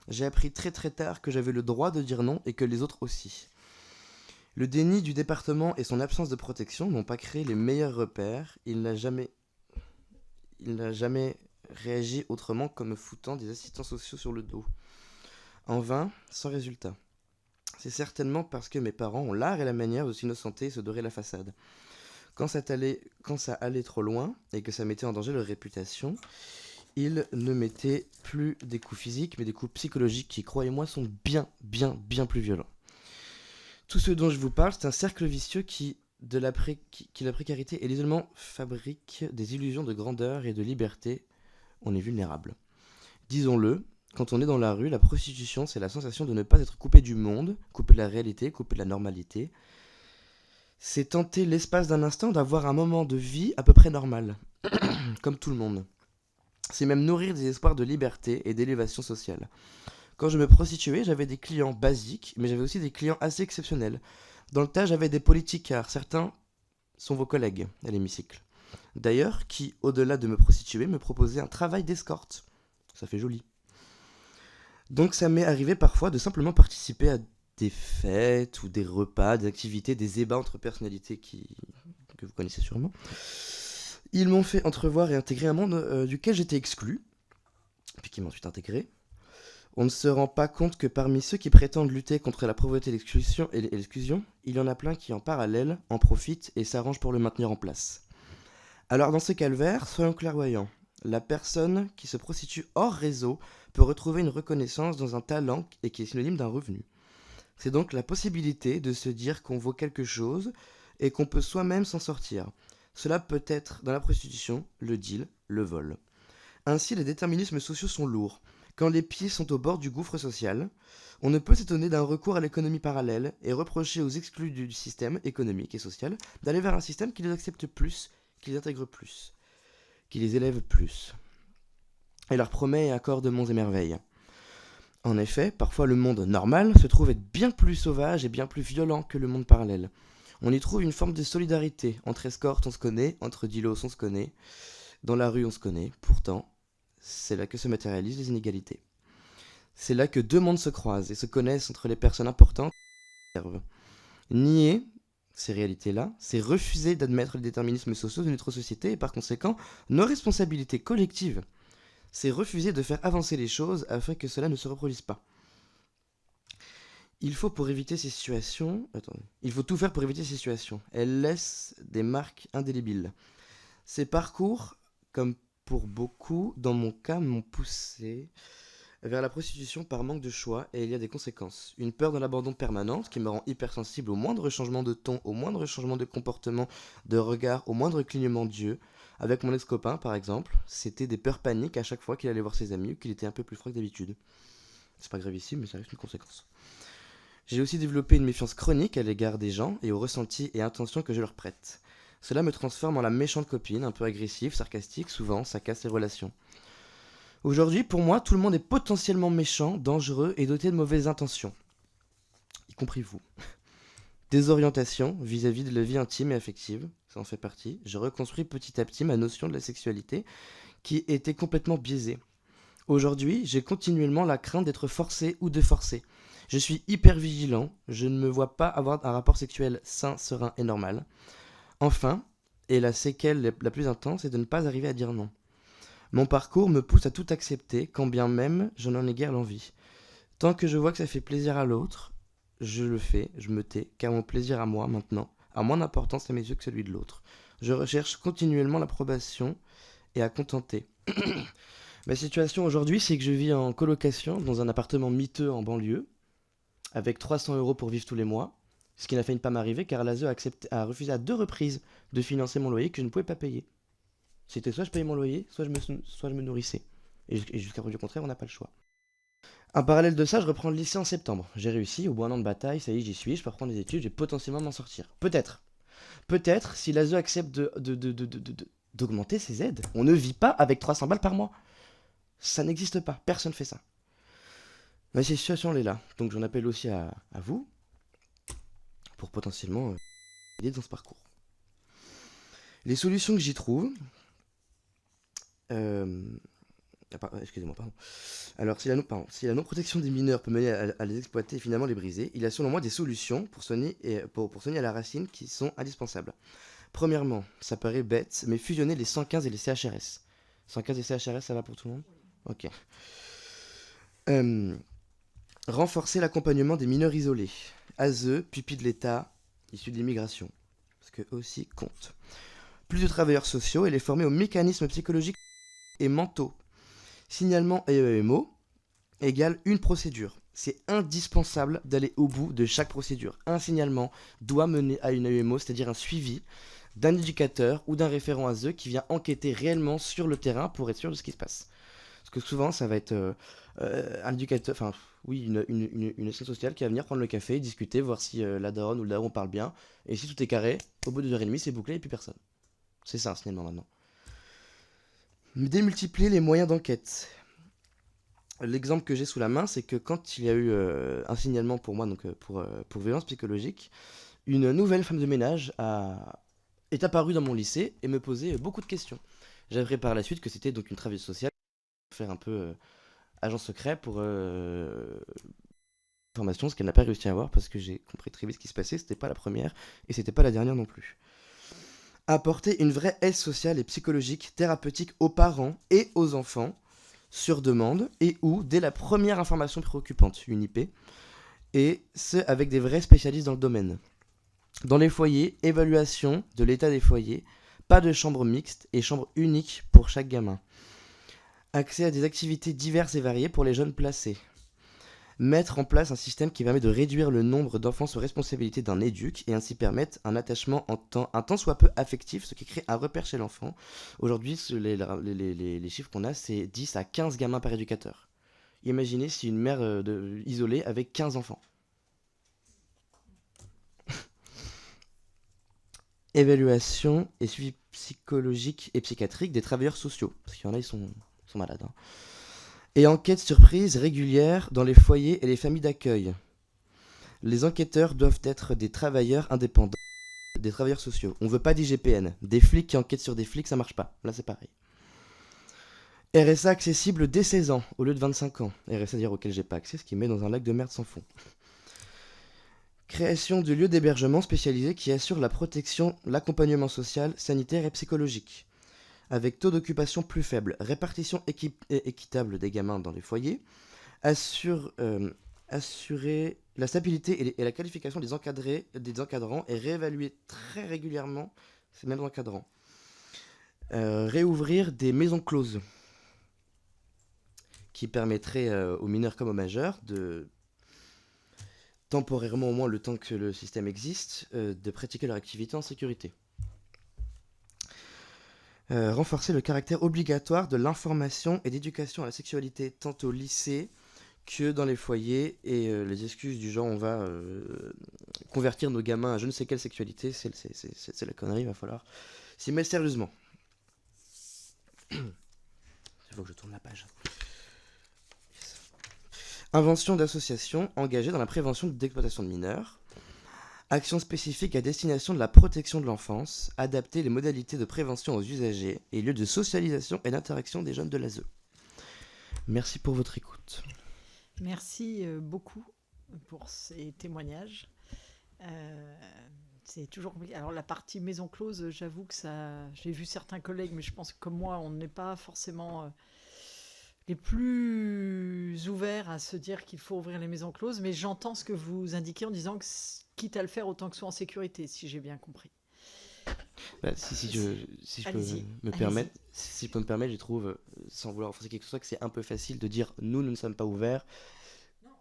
J'ai appris très très tard que j'avais le droit de dire non et que les autres aussi. Le déni du département et son absence de protection n'ont pas créé les meilleurs repères. Il n'a jamais réagi autrement qu'en me foutant des assistants sociaux sur le dos. En vain, sans résultat. C'est certainement parce que mes parents ont l'art et la manière de s'innocenter et se dorer la façade. Quand ça allait trop loin et que ça mettait en danger leur réputation, ils ne mettaient plus des coups physiques mais des coups psychologiques qui, croyez-moi, sont bien plus violents. Tout ce dont je vous parle, c'est un cercle vicieux qui la précarité et l'isolement fabriquent des illusions de grandeur et de liberté. On est vulnérable. Disons-le, quand on est dans la rue, la prostitution, c'est la sensation de ne pas être coupé du monde, coupé de la réalité, coupé de la normalité. C'est tenter l'espace d'un instant d'avoir un moment de vie à peu près normal, comme tout le monde. C'est même nourrir des espoirs de liberté et d'élévation sociale. Quand je me prostituais, j'avais des clients basiques, mais j'avais aussi des clients assez exceptionnels. Dans le tas, j'avais des politicards, certains sont vos collègues à l'hémicycle. D'ailleurs, qui, au-delà de me prostituer, me proposaient un travail d'escorte. Ça fait joli. Donc ça m'est arrivé parfois de simplement participer à des fêtes ou des repas, des activités, des ébats entre personnalités que vous connaissez sûrement. Ils m'ont fait entrevoir et intégrer un monde duquel j'étais exclu, puis qui m'a ensuite intégré. On ne se rend pas compte que parmi ceux qui prétendent lutter contre la pauvreté et l'exclusion, il y en a plein qui en parallèle en profitent et s'arrangent pour le maintenir en place. Alors dans ce calvaire, soyons clairvoyants. La personne qui se prostitue hors réseau peut retrouver une reconnaissance dans un talent et qui est synonyme d'un revenu. C'est donc la possibilité de se dire qu'on vaut quelque chose et qu'on peut soi-même s'en sortir. Cela peut être dans la prostitution, le deal, le vol. Ainsi, les déterminismes sociaux sont lourds. Quand les pieds sont au bord du gouffre social, on ne peut s'étonner d'un recours à l'économie parallèle et reprocher aux exclus du système économique et social d'aller vers un système qui les accepte plus, qui les intègre plus, qui les élève plus, et leur promet et accorde monts et merveilles. En effet, parfois le monde normal se trouve être bien plus sauvage et bien plus violent que le monde parallèle. On y trouve une forme de solidarité. Entre escortes, on se connaît, entre dealos, on se connaît, dans la rue, on se connaît. Pourtant, c'est là que se matérialisent les inégalités. C'est là que deux mondes se croisent et se connaissent entre les personnes importantes et les serves. Nier ces réalités-là, c'est refuser d'admettre les déterminismes sociaux de notre société et par conséquent nos responsabilités collectives. C'est refuser de faire avancer les choses afin que cela ne se reproduise pas. Il faut tout faire pour éviter ces situations. Elles laissent des marques indélébiles. Ces parcours, comme pour beaucoup, dans mon cas, m'ont poussé vers la prostitution par manque de choix et il y a des conséquences. Une peur de l'abandon permanente qui me rend hypersensible au moindre changement de ton, au moindre changement de comportement, de regard, au moindre clignement d'yeux. Avec mon ex-copain, par exemple, c'était des peurs paniques à chaque fois qu'il allait voir ses amis ou qu'il était un peu plus froid que d'habitude. C'est pas gravissime, mais ça reste une conséquence. J'ai aussi développé une méfiance chronique à l'égard des gens et aux ressentis et intentions que je leur prête. Cela me transforme en la méchante copine, un peu agressive, sarcastique, souvent ça casse les relations. Aujourd'hui, pour moi, tout le monde est potentiellement méchant, dangereux et doté de mauvaises intentions. Y compris vous. Désorientation vis-à-vis de la vie intime et affective, ça en fait partie. Je reconstruis petit à petit ma notion de la sexualité qui était complètement biaisée. Aujourd'hui, j'ai continuellement la crainte d'être forcé ou de forcer. Je suis hyper vigilant, je ne me vois pas avoir un rapport sexuel sain, serein et normal. Enfin, et la séquelle la plus intense est de ne pas arriver à dire non. Mon parcours me pousse à tout accepter, quand bien même je n'en ai guère l'envie. Tant que je vois que ça fait plaisir à l'autre, je le fais, je me tais, car mon plaisir à moi, maintenant, a moins d'importance à mes yeux que celui de l'autre. Je recherche continuellement l'approbation et à contenter. Ma situation aujourd'hui, c'est que je vis en colocation dans un appartement miteux en banlieue, avec 300 € pour vivre tous les mois, ce qui n'a failli pas m'arriver car l'ASE a refusé à 2 reprises de financer mon loyer que je ne pouvais pas payer. C'était soit je payais mon loyer, soit je me nourrissais. Et jusqu'à preuve du contraire, on n'a pas le choix. En parallèle de ça, je reprends le lycée en septembre. J'ai réussi, au bout d'un an de bataille, ça y est, j'y suis, je peux reprendre des études, je vais potentiellement m'en sortir. Peut-être. Peut-être si l'ASE accepte d'augmenter ses aides. On ne vit pas avec 300 balles par mois. Ça n'existe pas, personne ne fait ça. Mais cette situation, elle est là. Donc j'en appelle aussi à vous pour potentiellement aider dans ce parcours. Les solutions que j'y trouve... excusez-moi, pardon. Alors, si la non-protection des mineurs peut mener à les exploiter et finalement les briser, il y a selon moi des solutions pour soigner à la racine qui sont indispensables. Premièrement, ça paraît bête, mais fusionner les 115 et les CHRS. 115 et CHRS, ça va pour tout le monde? Ok. Euh, Renforcer l'accompagnement des mineurs isolés. ASE, pupilles de l'État, issus de l'immigration. Parce que aussi compte. Plus de travailleurs sociaux et les former aux mécanismes psychologiques et mentaux. Signalement et EMO égale une procédure. C'est indispensable d'aller au bout de chaque procédure. Un signalement doit mener à une EMO, c'est-à-dire un suivi d'un éducateur ou d'un référent ASE qui vient enquêter réellement sur le terrain pour être sûr de ce qui se passe. Parce que souvent, ça va être un éducateur, enfin, oui, une assistante sociale qui va venir prendre le café, discuter, voir si la daronne ou le daron parle bien. Et si tout est carré, au bout de 2h30, c'est bouclé et plus personne. C'est ça un signalement maintenant. Démultiplier les moyens d'enquête. L'exemple que j'ai sous la main, c'est que quand il y a eu un signalement pour moi, donc pour violence psychologique, une nouvelle femme de ménage est apparue dans mon lycée et me posait beaucoup de questions. J'ai appris par la suite que c'était donc une travailleuse sociale, faire un peu agent secret pour formation, ce qu'elle n'a pas réussi à avoir parce que j'ai compris très vite ce qui se passait, c'était pas la première et c'était pas la dernière non plus. Apporter une vraie aide sociale et psychologique, thérapeutique aux parents et aux enfants sur demande et ou dès la première information préoccupante, une IP, et ce avec des vrais spécialistes dans le domaine. Dans les foyers, évaluation de l'état des foyers, pas de chambre mixte et chambre unique pour chaque gamin. Accès à des activités diverses et variées pour les jeunes placés. Mettre en place un système qui permet de réduire le nombre d'enfants sous responsabilité d'un éduc et ainsi permettre un attachement un tant soit peu affectif, ce qui crée un repère chez l'enfant. Aujourd'hui, les chiffres qu'on a, c'est 10 à 15 gamins par éducateur. Imaginez si une mère isolée avait 15 enfants. Évaluation et suivi psychologique et psychiatrique des travailleurs sociaux. Parce qu'il y en a, ils sont malades. Hein. Et enquête surprise régulière dans les foyers et les familles d'accueil. Les enquêteurs doivent être des travailleurs indépendants, des travailleurs sociaux. On veut pas d'IGPN. Des flics qui enquêtent sur des flics, ça marche pas. Là, c'est pareil. RSA accessible dès 16 ans, au lieu de 25 ans. RSA dire auquel j'ai pas accès, ce qui met dans un lac de merde sans fond. Création de lieux d'hébergement spécialisés qui assurent la protection, l'accompagnement social, sanitaire et psychologique. Avec taux d'occupation plus faible, répartition équitable des gamins dans les foyers, assurer la stabilité et la qualification des encadrants et réévaluer très régulièrement ces mêmes encadrants. Réouvrir des maisons closes qui permettraient aux mineurs comme aux majeurs de temporairement au moins le temps que le système existe, de pratiquer leur activité en sécurité. Renforcer le caractère obligatoire de l'information et d'éducation à la sexualité tant au lycée que dans les foyers et les excuses du genre on va convertir nos gamins à je ne sais quelle sexualité, c'est la connerie, il va falloir s'y mettre sérieusement. Il faut que je tourne la page. Invention d'associations engagées dans la prévention d'exploitation de mineurs. Actions spécifiques à destination de la protection de l'enfance, adapter les modalités de prévention aux usagers et lieux de socialisation et d'interaction des jeunes de l'ASE. Merci pour votre écoute. Merci beaucoup pour ces témoignages. C'est toujours compliqué. Alors la partie maison close, j'avoue que ça, j'ai vu certains collègues, mais je pense que comme moi, on n'est pas forcément les plus ouverts à se dire qu'il faut ouvrir les maisons closes, mais j'entends ce que vous indiquez en disant que quitte à le faire, autant que ce soit en sécurité, si j'ai bien compris. Bah, si je peux me permettre, je trouve, sans vouloir offenser quelque chose, que c'est un peu facile de dire nous ne sommes pas ouverts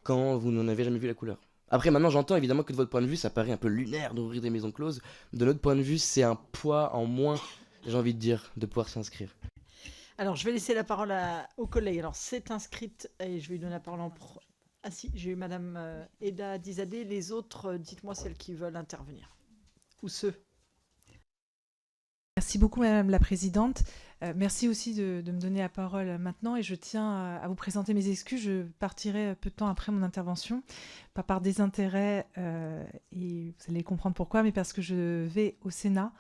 quand vous n'en avez jamais vu la couleur. Après, maintenant, j'entends évidemment que de votre point de vue, ça paraît un peu lunaire d'ouvrir des maisons closes. De notre point de vue, c'est un poids en moins, j'ai envie de dire, de pouvoir s'inscrire. Alors, je vais laisser la parole aux collègues. Alors, c'est inscrite et je vais lui donner la parole en Ah si, j'ai eu Madame Eda Dizadeh. Les autres, dites-moi celles qui veulent intervenir. Ou ceux. Merci beaucoup, Madame la Présidente. Merci aussi de me donner la parole maintenant et je tiens à vous présenter mes excuses. Je partirai peu de temps après mon intervention, pas par désintérêt, et vous allez comprendre pourquoi, mais parce que je vais au Sénat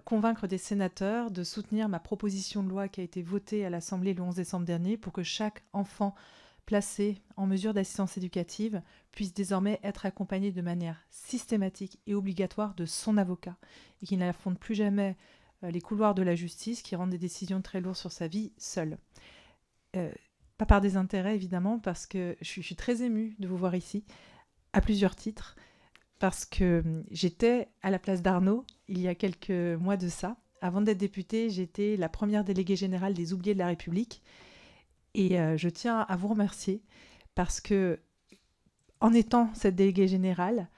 convaincre des sénateurs de soutenir ma proposition de loi qui a été votée à l'Assemblée le 11 décembre dernier pour que chaque enfant placé en mesure d'assistance éducative puisse désormais être accompagné de manière systématique et obligatoire de son avocat et qu'il n'affronte plus jamais les couloirs de la justice qui rendent des décisions très lourdes sur sa vie seul. Pas par désintérêt évidemment, parce que je suis très émue de vous voir ici à plusieurs titres, parce que j'étais à la place d'Arnaud il y a quelques mois de ça. Avant d'être députée, j'étais la première déléguée générale des Oubliés de la République. Et je tiens à vous remercier parce que, en étant cette déléguée générale,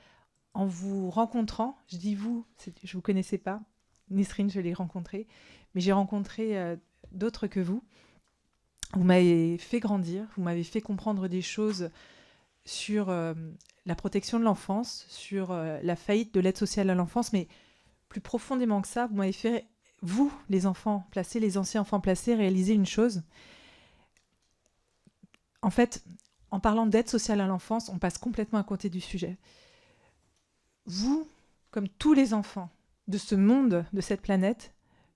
en vous rencontrant, je dis vous, je ne vous connaissais pas, Nisrine, je l'ai rencontrée, mais j'ai rencontré d'autres que vous. Vous m'avez fait grandir, vous m'avez fait comprendre des choses sur la protection de l'enfance, sur la faillite de l'aide sociale à l'enfance, mais plus profondément que ça, vous m'avez fait, vous, les enfants placés, les anciens enfants placés, réaliser une chose. En fait, en parlant d'aide sociale à l'enfance, on passe complètement à côté du sujet. Vous, comme tous les enfants de ce monde, de cette planète,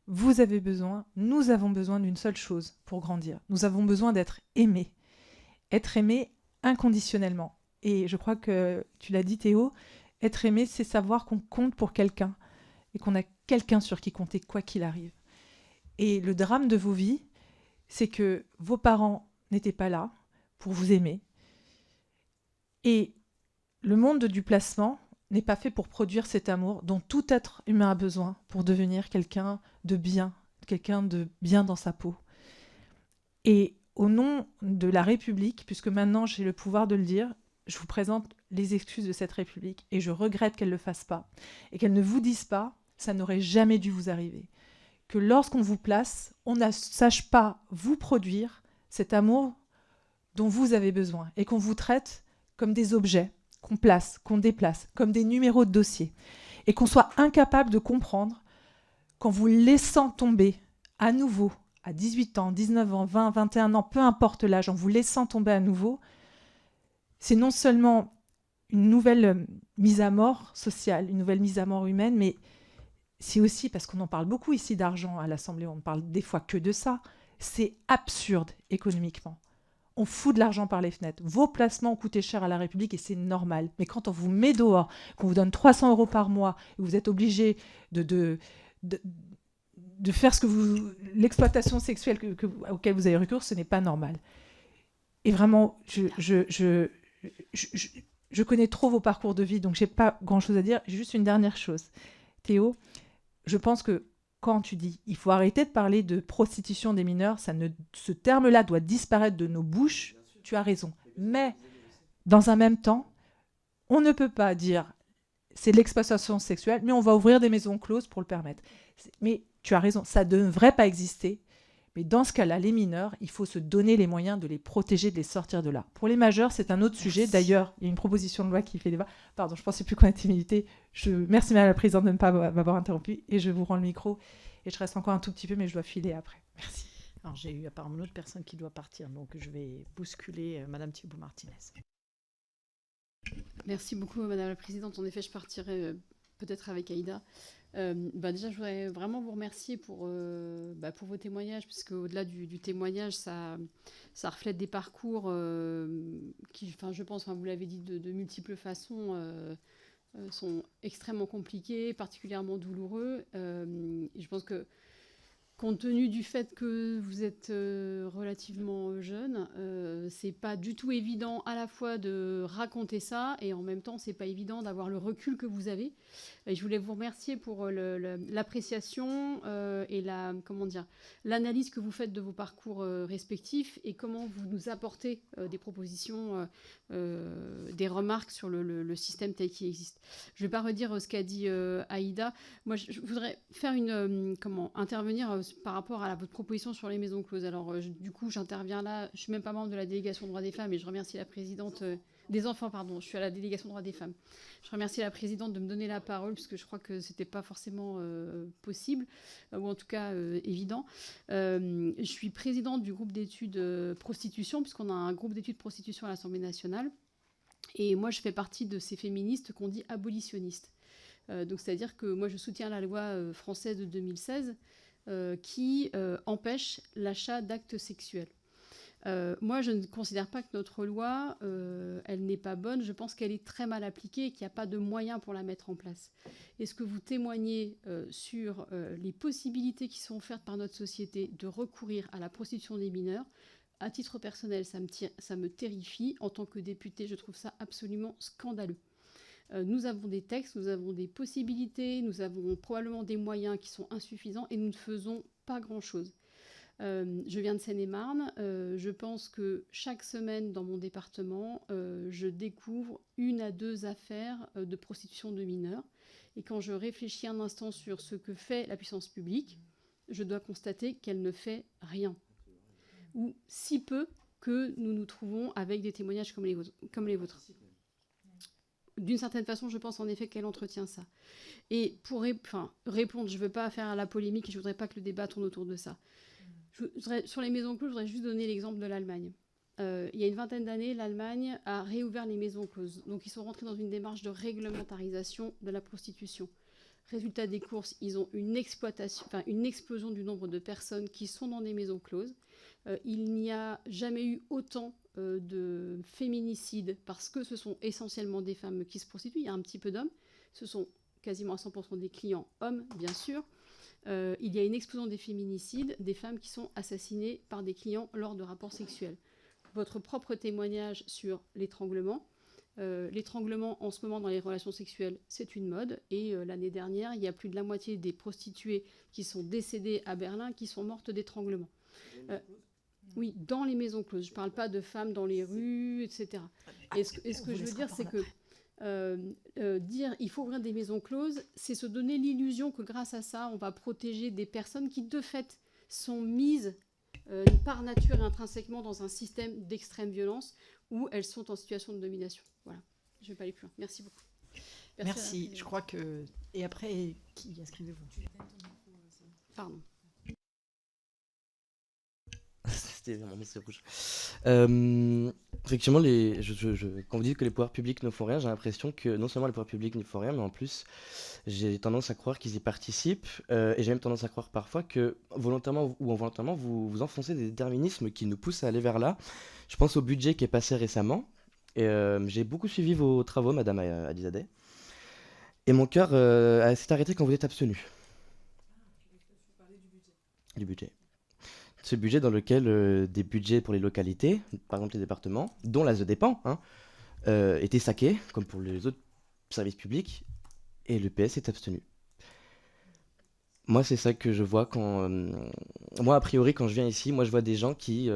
vous avez besoin, nous avons besoin d'une seule chose pour grandir. Nous avons besoin d'être aimés. Être aimés inconditionnellement. Et je crois que tu l'as dit, Théo, être aimé, c'est savoir qu'on compte pour quelqu'un et qu'on a quelqu'un sur qui compter quoi qu'il arrive. Et le drame de vos vies, c'est que vos parents n'étaient pas là pour vous aimer. Et le monde du placement n'est pas fait pour produire cet amour dont tout être humain a besoin pour devenir quelqu'un de bien dans sa peau. Et au nom de la République, puisque maintenant j'ai le pouvoir de le dire, je vous présente les excuses de cette République et je regrette qu'elle ne le fasse pas et qu'elle ne vous dise pas, ça n'aurait jamais dû vous arriver. Que lorsqu'on vous place, on ne sache pas vous produire cet amour dont vous avez besoin et qu'on vous traite comme des objets qu'on place, qu'on déplace, comme des numéros de dossier et qu'on soit incapable de comprendre qu'en vous laissant tomber à nouveau à 18 ans, 19 ans, 20, 21 ans, peu importe l'âge, en vous laissant tomber à nouveau, c'est non seulement une nouvelle mise à mort sociale, une nouvelle mise à mort humaine, mais c'est aussi, parce qu'on en parle beaucoup ici d'argent à l'Assemblée, on ne parle des fois que de ça, c'est absurde économiquement. On fout de l'argent par les fenêtres. Vos placements ont coûté cher à la République et c'est normal. Mais quand on vous met dehors, qu'on vous donne 300 € par mois, et vous êtes obligé de faire l'exploitation sexuelle auquel vous avez recours, ce n'est pas normal. Et vraiment, je connais trop vos parcours de vie, donc je n'ai pas grand-chose à dire. J'ai juste une dernière chose. Théo, je pense que quand tu dis il faut arrêter de parler de prostitution des mineurs, ce terme-là doit disparaître de nos bouches, tu as raison. Mais dans un même temps, on ne peut pas dire c'est de l'exploitation sexuelle, mais on va ouvrir des maisons closes pour le permettre. Mais tu as raison, ça ne devrait pas exister. Mais dans ce cas-là, les mineurs, il faut se donner les moyens de les protéger, de les sortir de là. Pour les majeurs, c'est un autre sujet. D'ailleurs, il y a une proposition de loi qui fait débat. Pardon, je ne pensais plus qu'on était milité. Merci Madame la Présidente de ne pas m'avoir interrompu. Et je vous rends le micro. Et je reste encore un tout petit peu, mais je dois filer après. Merci. Alors, j'ai eu apparemment une autre personne qui doit partir, donc je vais bousculer Madame Thibault-Martinez. Merci beaucoup Madame la Présidente. En effet, je partirai peut-être avec Aïda. Déjà, je voudrais vraiment vous remercier pour vos témoignages, puisque au-delà du témoignage, ça reflète des parcours qui, je pense, vous l'avez dit de multiples façons, sont extrêmement compliqués, particulièrement douloureux. Et je pense que, compte tenu du fait que vous êtes relativement jeune, c'est pas du tout évident à la fois de raconter ça et en même temps, c'est pas évident d'avoir le recul que vous avez. Et je voulais vous remercier pour l'appréciation et l'analyse que vous faites de vos parcours respectifs et comment vous nous apportez des propositions, des remarques sur le système tel qu'il existe. Je vais pas redire ce qu'a dit Aïda. Moi, je voudrais faire intervenir par rapport à votre proposition sur les maisons closes. Alors, du coup, j'interviens là. Je suis même pas membre de la délégation droits des femmes et je remercie la présidente Des enfants, pardon. Je suis à la délégation droits des femmes. Je remercie la présidente de me donner la parole, puisque je crois que ce n'était pas forcément possible, ou en tout cas évident. Je suis présidente du groupe d'études prostitution, puisqu'on a un groupe d'études prostitution à l'Assemblée nationale. Et moi, je fais partie de ces féministes qu'on dit abolitionnistes. Donc, c'est-à-dire que moi, je soutiens la loi française de 2016 qui empêche l'achat d'actes sexuels. Moi, je ne considère pas que notre loi, elle n'est pas bonne. Je pense qu'elle est très mal appliquée et qu'il n'y a pas de moyens pour la mettre en place. Est-ce que vous témoignez sur les possibilités qui sont offertes par notre société de recourir à la prostitution des mineurs ? À titre personnel, ça me terrifie. En tant que députée, je trouve ça absolument scandaleux. Nous avons des textes, nous avons des possibilités, nous avons probablement des moyens qui sont insuffisants et nous ne faisons pas grand-chose. Je viens de Seine-et-Marne. Je pense que chaque semaine dans mon département, je découvre 1 à 2 affaires de prostitution de mineurs. Et quand je réfléchis un instant sur ce que fait la puissance publique, je dois constater qu'elle ne fait rien. Ou si peu que nous nous trouvons avec des témoignages comme les vôtres. D'une certaine façon, je pense en effet qu'elle entretient ça. Et pour répondre, je ne veux pas faire la polémique et je ne voudrais pas que le débat tourne autour de ça. Sur les maisons closes, je voudrais juste donner l'exemple de l'Allemagne. Il y a une vingtaine d'années, l'Allemagne a réouvert les maisons closes. Donc ils sont rentrés dans une démarche de réglementarisation de la prostitution. Résultat des courses, ils ont une explosion du nombre de personnes qui sont dans des maisons closes. Il n'y a jamais eu autant de féminicides parce que ce sont essentiellement des femmes qui se prostituent. Il y a un petit peu d'hommes. Ce sont quasiment à 100% des clients hommes, bien sûr. Il y a une explosion des féminicides, des femmes qui sont assassinées par des clients lors de rapports sexuels. Votre propre témoignage sur l'étranglement. L'étranglement, en ce moment, dans les relations sexuelles, c'est une mode. Et l'année dernière, il y a plus de la moitié des prostituées qui sont décédées à Berlin qui sont mortes d'étranglement. Oui, dans les maisons closes. Je ne parle pas de femmes dans les rues, etc. Et ce que je veux dire, c'est que dire il faut ouvrir des maisons closes, c'est se donner l'illusion que grâce à ça, on va protéger des personnes qui, de fait, sont mises par nature et intrinsèquement dans un système d'extrême violence où elles sont en situation de domination. Voilà, je ne vais pas aller plus loin. Merci beaucoup. Merci. Je crois que... Et après, qui inscrivez-vous ? Pardon. C'était vraiment c'est rouge. Effectivement, quand vous dites que les pouvoirs publics ne font rien, j'ai l'impression que non seulement les pouvoirs publics ne font rien, mais en plus, j'ai tendance à croire qu'ils y participent. Et j'ai même tendance à croire parfois que, volontairement ou involontairement, vous enfoncez des déterminismes qui nous poussent à aller vers là. Je pense au budget qui est passé récemment. Et j'ai beaucoup suivi vos travaux, Madame Alizadeh. Et mon cœur s'est arrêté quand vous êtes abstenu. Du budget. Ce budget dans lequel des budgets pour les localités, par exemple les départements, dont l'ASE dépend, étaient saqués, comme pour les autres services publics, et le PS est abstenu. Moi, c'est ça que je vois quand... moi, a priori, quand je viens ici, moi, je vois des gens qui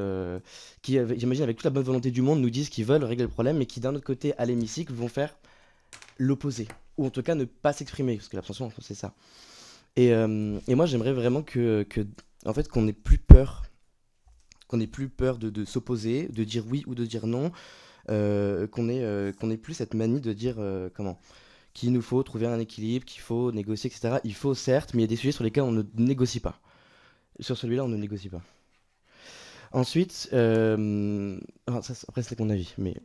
j'imagine, avec toute la bonne volonté du monde, nous disent qu'ils veulent régler le problème, mais qui, d'un autre côté, à l'hémicycle, vont faire l'opposé. Ou en tout cas, ne pas s'exprimer, parce que l'abstention, c'est ça. Et moi, j'aimerais vraiment en fait, qu'on n'ait plus peur. Qu'on n'ait plus peur de s'opposer, de dire oui ou de dire non. Qu'on ait plus cette manie de dire qu'il nous faut trouver un équilibre, qu'il faut négocier, etc. Il faut certes, mais il y a des sujets sur lesquels on ne négocie pas. Sur celui-là, on ne négocie pas. Ensuite, après c'est mon avis, mais...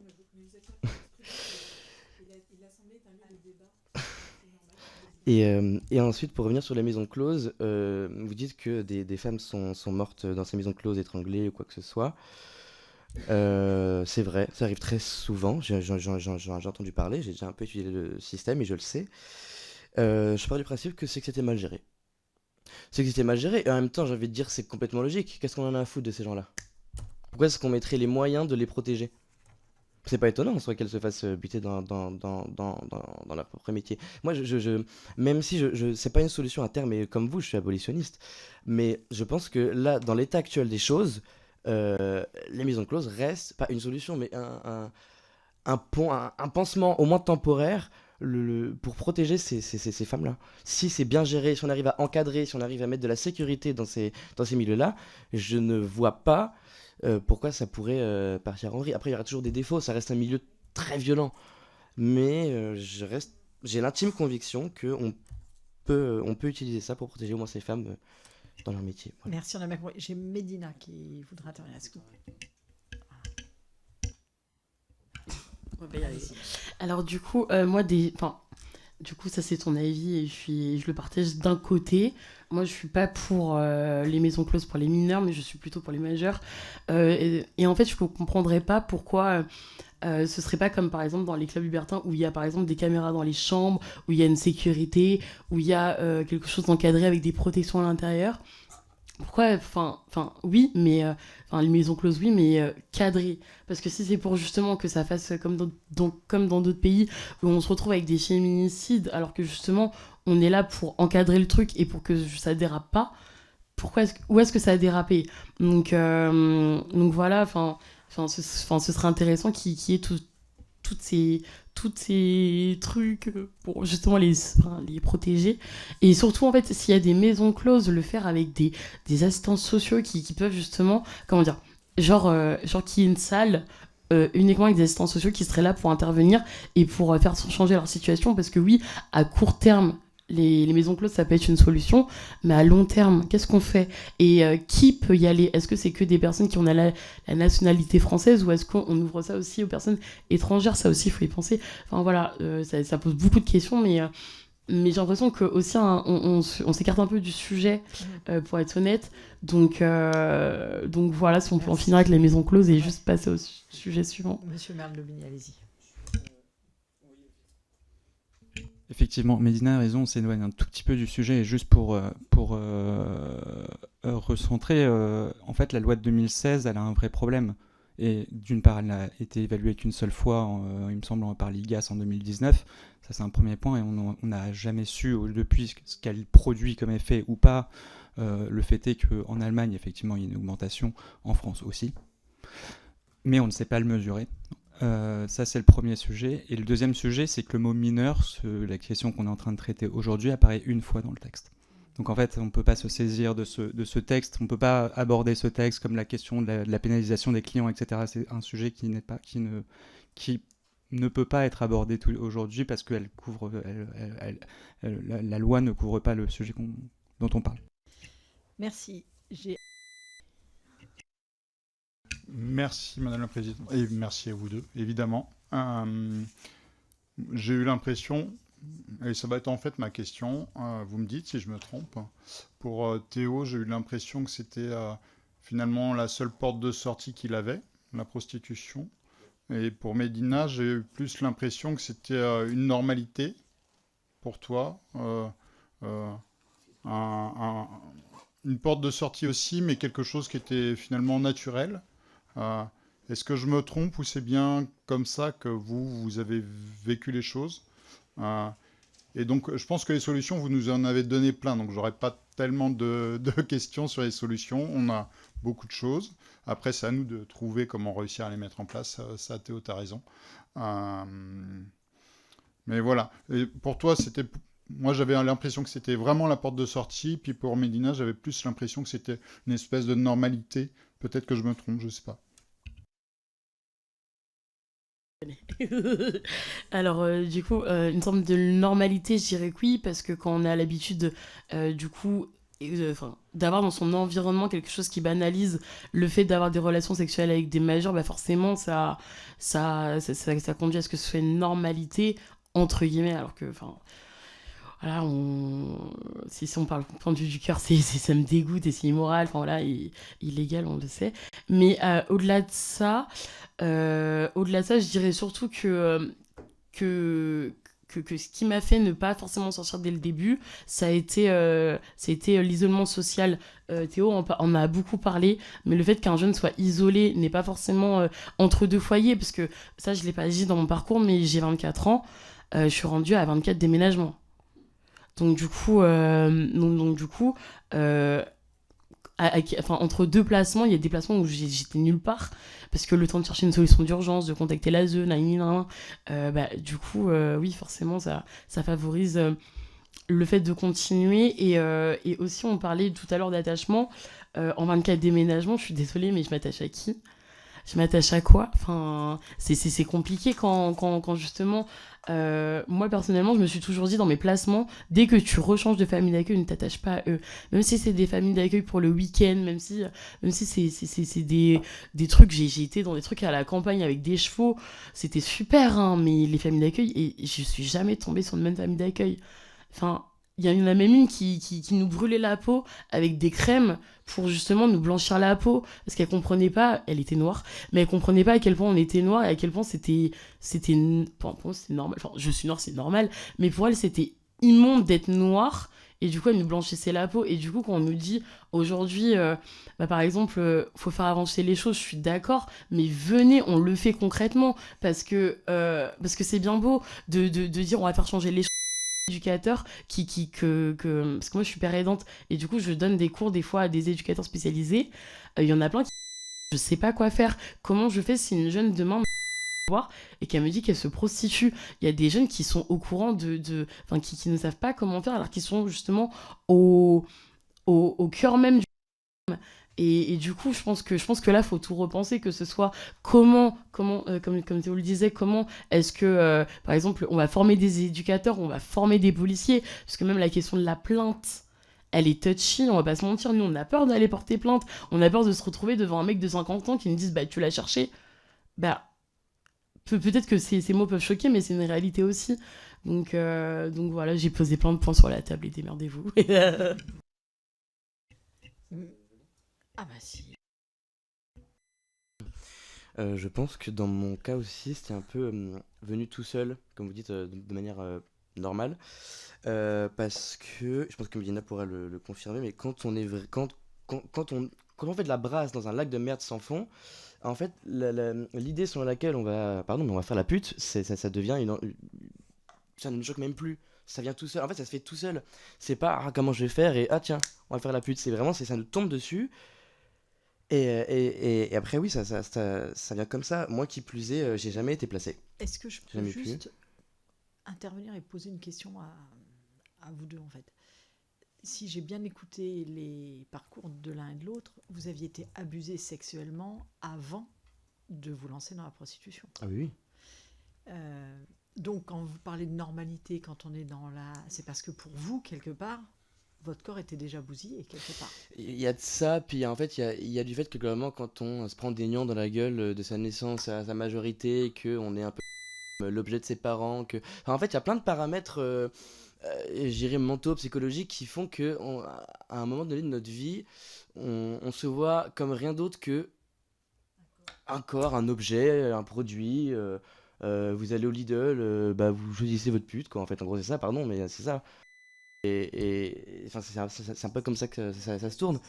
Et ensuite, pour revenir sur les maisons closes, vous dites que des femmes sont mortes dans ces maisons closes, étranglées ou quoi que ce soit. C'est vrai, ça arrive très souvent. J'en ai entendu parler, j'ai déjà un peu étudié le système et je le sais. Je pars du principe que c'était mal géré. C'est que c'était mal géré et en même temps, j'ai envie de dire, c'est complètement logique. Qu'est-ce qu'on en a à foutre de ces gens-là ? Pourquoi est-ce qu'on mettrait les moyens de les protéger ? C'est pas étonnant en soi qu'elles se fassent buter dans leur propre métier. Moi, même si c'est pas une solution à terme, et comme vous, je suis abolitionniste, mais je pense que là, dans l'état actuel des choses, les maisons closes restent pas une solution, mais un pansement au moins temporaire pour protéger ces femmes-là. Si c'est bien géré, si on arrive à encadrer, si on arrive à mettre de la sécurité dans ces milieux-là, je ne vois pas pourquoi ça pourrait partir en vrille. Après, il y aura toujours des défauts, ça reste un milieu très violent. Mais j'ai l'intime conviction qu'on peut utiliser ça pour protéger au moins ces femmes dans leur métier. Voilà. Merci, on a bien compris. J'ai Médina qui voudra intervenir. Est-ce que- Alors du coup, du coup, ça c'est ton avis et je le partage d'un côté. Moi, je suis pas pour les maisons closes pour les mineurs, mais je suis plutôt pour les majeurs. Et en fait, je ne comprendrais pas pourquoi ce serait pas comme par exemple dans les clubs libertins où il y a par exemple des caméras dans les chambres, où il y a une sécurité, où il y a quelque chose d'encadré avec des protections à l'intérieur. Pourquoi oui, mais les maisons closes, oui, mais cadrées. Parce que si c'est pour justement que ça fasse comme dans d'autres pays où on se retrouve avec des féminicides, alors que justement on est là pour encadrer le truc et pour que ça dérape pas, où est-ce que ça a dérapé? Donc voilà, ce serait intéressant qu'il y ait toutes ces trucs pour justement les protéger. Et surtout, en fait, s'il y a des maisons closes, le faire avec des assistants sociaux qui peuvent justement, comment dire, genre qu'il y ait une salle uniquement avec des assistants sociaux qui seraient là pour intervenir et pour faire changer leur situation. Parce que oui, à court terme, les maisons closes, ça peut être une solution, mais à long terme, qu'est-ce qu'on fait? Et qui peut y aller? Est-ce que c'est que des personnes qui ont la nationalité française ou est-ce qu'on ouvre ça aussi aux personnes étrangères? Ça aussi, il faut y penser. Enfin voilà, ça pose beaucoup de questions, mais j'ai l'impression que aussi on s'écarte un peu du sujet, pour être honnête. Donc voilà, si on peut en finir avec les maisons closes et juste passer au sujet suivant. Monsieur Merle-Lobigny, allez-y. Effectivement, Médina a raison, on s'éloigne un tout petit peu du sujet. Et juste pour recentrer, en fait, la loi de 2016, elle a un vrai problème. Et d'une part, elle n'a été évaluée qu'une seule fois, il me semble, par l'IGAS en 2019. Ça, c'est un premier point. Et on n'a jamais su, depuis, ce qu'elle produit comme effet ou pas. Le fait est qu'en Allemagne, effectivement, il y a une augmentation, en France aussi. Mais on ne sait pas le mesurer. Ça, c'est le premier sujet. Et le deuxième sujet, c'est que le mot mineur, la question qu'on est en train de traiter aujourd'hui, apparaît une fois dans le texte. Donc en fait, on ne peut pas se saisir de ce texte, on ne peut pas aborder ce texte comme la question de la pénalisation des clients, etc. C'est un sujet qui ne peut pas être abordé aujourd'hui parce que la loi ne couvre pas le sujet dont on parle. Merci. Merci Madame la Présidente, et merci à vous deux, évidemment. J'ai eu l'impression, et ça va être en fait ma question, vous me dites si je me trompe, pour Théo, j'ai eu l'impression que c'était finalement la seule porte de sortie qu'il avait, la prostitution. Et pour Médina, j'ai eu plus l'impression que c'était une normalité pour toi, une porte de sortie aussi, mais quelque chose qui était finalement naturel. Est-ce que je me trompe ou c'est bien comme ça que vous avez vécu les choses? Et donc, je pense que les solutions, vous nous en avez donné plein, donc j'aurais pas tellement de questions sur les solutions. On a beaucoup de choses. Après, c'est à nous de trouver comment réussir à les mettre en place. Ça, Théo, t'as raison. Mais voilà. Et pour toi, moi, j'avais l'impression que c'était vraiment la porte de sortie. Puis pour Médina, j'avais plus l'impression que c'était une espèce de normalité. Peut-être que je me trompe, je sais pas. Alors, du coup, une forme de normalité, je dirais que oui, parce que quand on a l'habitude, du coup, d'avoir dans son environnement quelque chose qui banalise le fait d'avoir des relations sexuelles avec des majeurs, bah forcément, ça conduit à ce que ce soit une normalité, entre guillemets, alors que, voilà, si on parle du point de vue du cœur, ça me dégoûte et c'est immoral, voilà, illégal, on le sait. Mais au-delà de ça, je dirais surtout que ce qui m'a fait ne pas forcément sortir dès le début, ça a été l'isolement social. Théo en a beaucoup parlé, mais le fait qu'un jeune soit isolé n'est pas forcément entre deux foyers, parce que ça, je ne l'ai pas dit dans mon parcours, mais j'ai 24 ans, je suis rendue à 24 déménagements. Donc du coup, entre deux placements, il y a des placements où j'étais nulle part, parce que le temps de chercher une solution d'urgence, de contacter l'ASE, du coup, oui, forcément, ça favorise le fait de continuer. Et aussi, on parlait tout à l'heure d'attachement. En 24 déménagements, je suis désolée, mais je m'attache à qui? je m'attache à quoi? Enfin, c'est compliqué quand justement, moi personnellement, je me suis toujours dit dans mes placements, dès que tu rechanges de famille d'accueil, ne t'attache pas à eux. Même si c'est des familles d'accueil pour le week-end, même si c'est des trucs, j'ai été dans des trucs à la campagne avec des chevaux, c'était super, hein, mais les familles d'accueil, et je suis jamais tombée sur une même famille d'accueil. Enfin, il y en a même une qui nous brûlait la peau avec des crèmes pour justement nous blanchir la peau, parce qu'elle comprenait pas, elle était noire, mais elle comprenait pas à quel point on était noir et à quel point pour moi c'était normal, enfin je suis noire c'est normal, mais pour elle c'était immonde d'être noire, et du coup elle nous blanchissait la peau, et du coup quand on nous dit aujourd'hui, par exemple, faut faire avancer les choses, je suis d'accord, mais venez, on le fait concrètement, parce que c'est bien beau de dire on va faire changer les choses, éducateurs parce que moi je suis père aidante et du coup je donne des cours des fois à des éducateurs spécialisés. Il y en a plein qui je sais pas quoi faire, comment je fais si une jeune demain me voir et qu'elle me dit qu'elle se prostitue. Il y a des jeunes qui sont au courant enfin qui ne savent pas comment faire alors qu'ils sont justement au cœur même du et du coup, je pense que là, faut tout repenser, que ce soit comme Théo le disait, comment est-ce que, par exemple, on va former des éducateurs, on va former des policiers, parce que même la question de la plainte, elle est touchy, on va pas se mentir, nous, on a peur d'aller porter plainte, on a peur de se retrouver devant un mec de 50 ans qui nous dise, bah, tu l'as cherché. Bah, peut-être que ces mots peuvent choquer, mais c'est une réalité aussi. Donc voilà, j'ai posé plein de points sur la table et démerdez-vous. Ah bah si. Je pense que dans mon cas aussi, c'était un peu venu tout seul, comme vous dites, de manière normale. Parce que, je pense que Mélina pourra le confirmer, mais quand on est quand on fait de la brasse dans un lac de merde sans fond, en fait, l'idée selon laquelle on va, pardon, mais on va faire la pute, ça devient ça ne me choque même plus. Ça vient tout seul. En fait, ça se fait tout seul. C'est pas comment je vais faire et tiens, on va faire la pute. C'est vraiment, ça nous tombe dessus. Et après, oui, ça vient comme ça. Moi qui plus est, j'ai jamais été placé. Est-ce que je peux Jamais pu. juste intervenir et poser une question à vous deux en fait? Si j'ai bien écouté les parcours de l'un et de l'autre, vous aviez été abusé sexuellement avant de vous lancer dans la prostitution. Ah oui, oui. Donc quand vous parlez de normalité, quand on est dans la... C'est parce que pour vous, quelque part, votre corps était déjà bousillé, quelque part. Il y a de ça, puis en fait, il y a du fait que globalement, quand on se prend des nions dans la gueule de sa naissance à sa majorité, qu'on est un peu l'objet de ses parents, enfin, en fait, il y a plein de paramètres, je dirais mentaux, psychologiques, qui font que à un moment donné de notre vie, on se voit comme rien d'autre que un corps, un objet, un produit. Vous allez au Lidl, bah, vous choisissez votre pute, quoi. En fait, en gros, c'est ça, pardon, mais c'est ça. Enfin, c'est un peu comme ça que ça se tourne.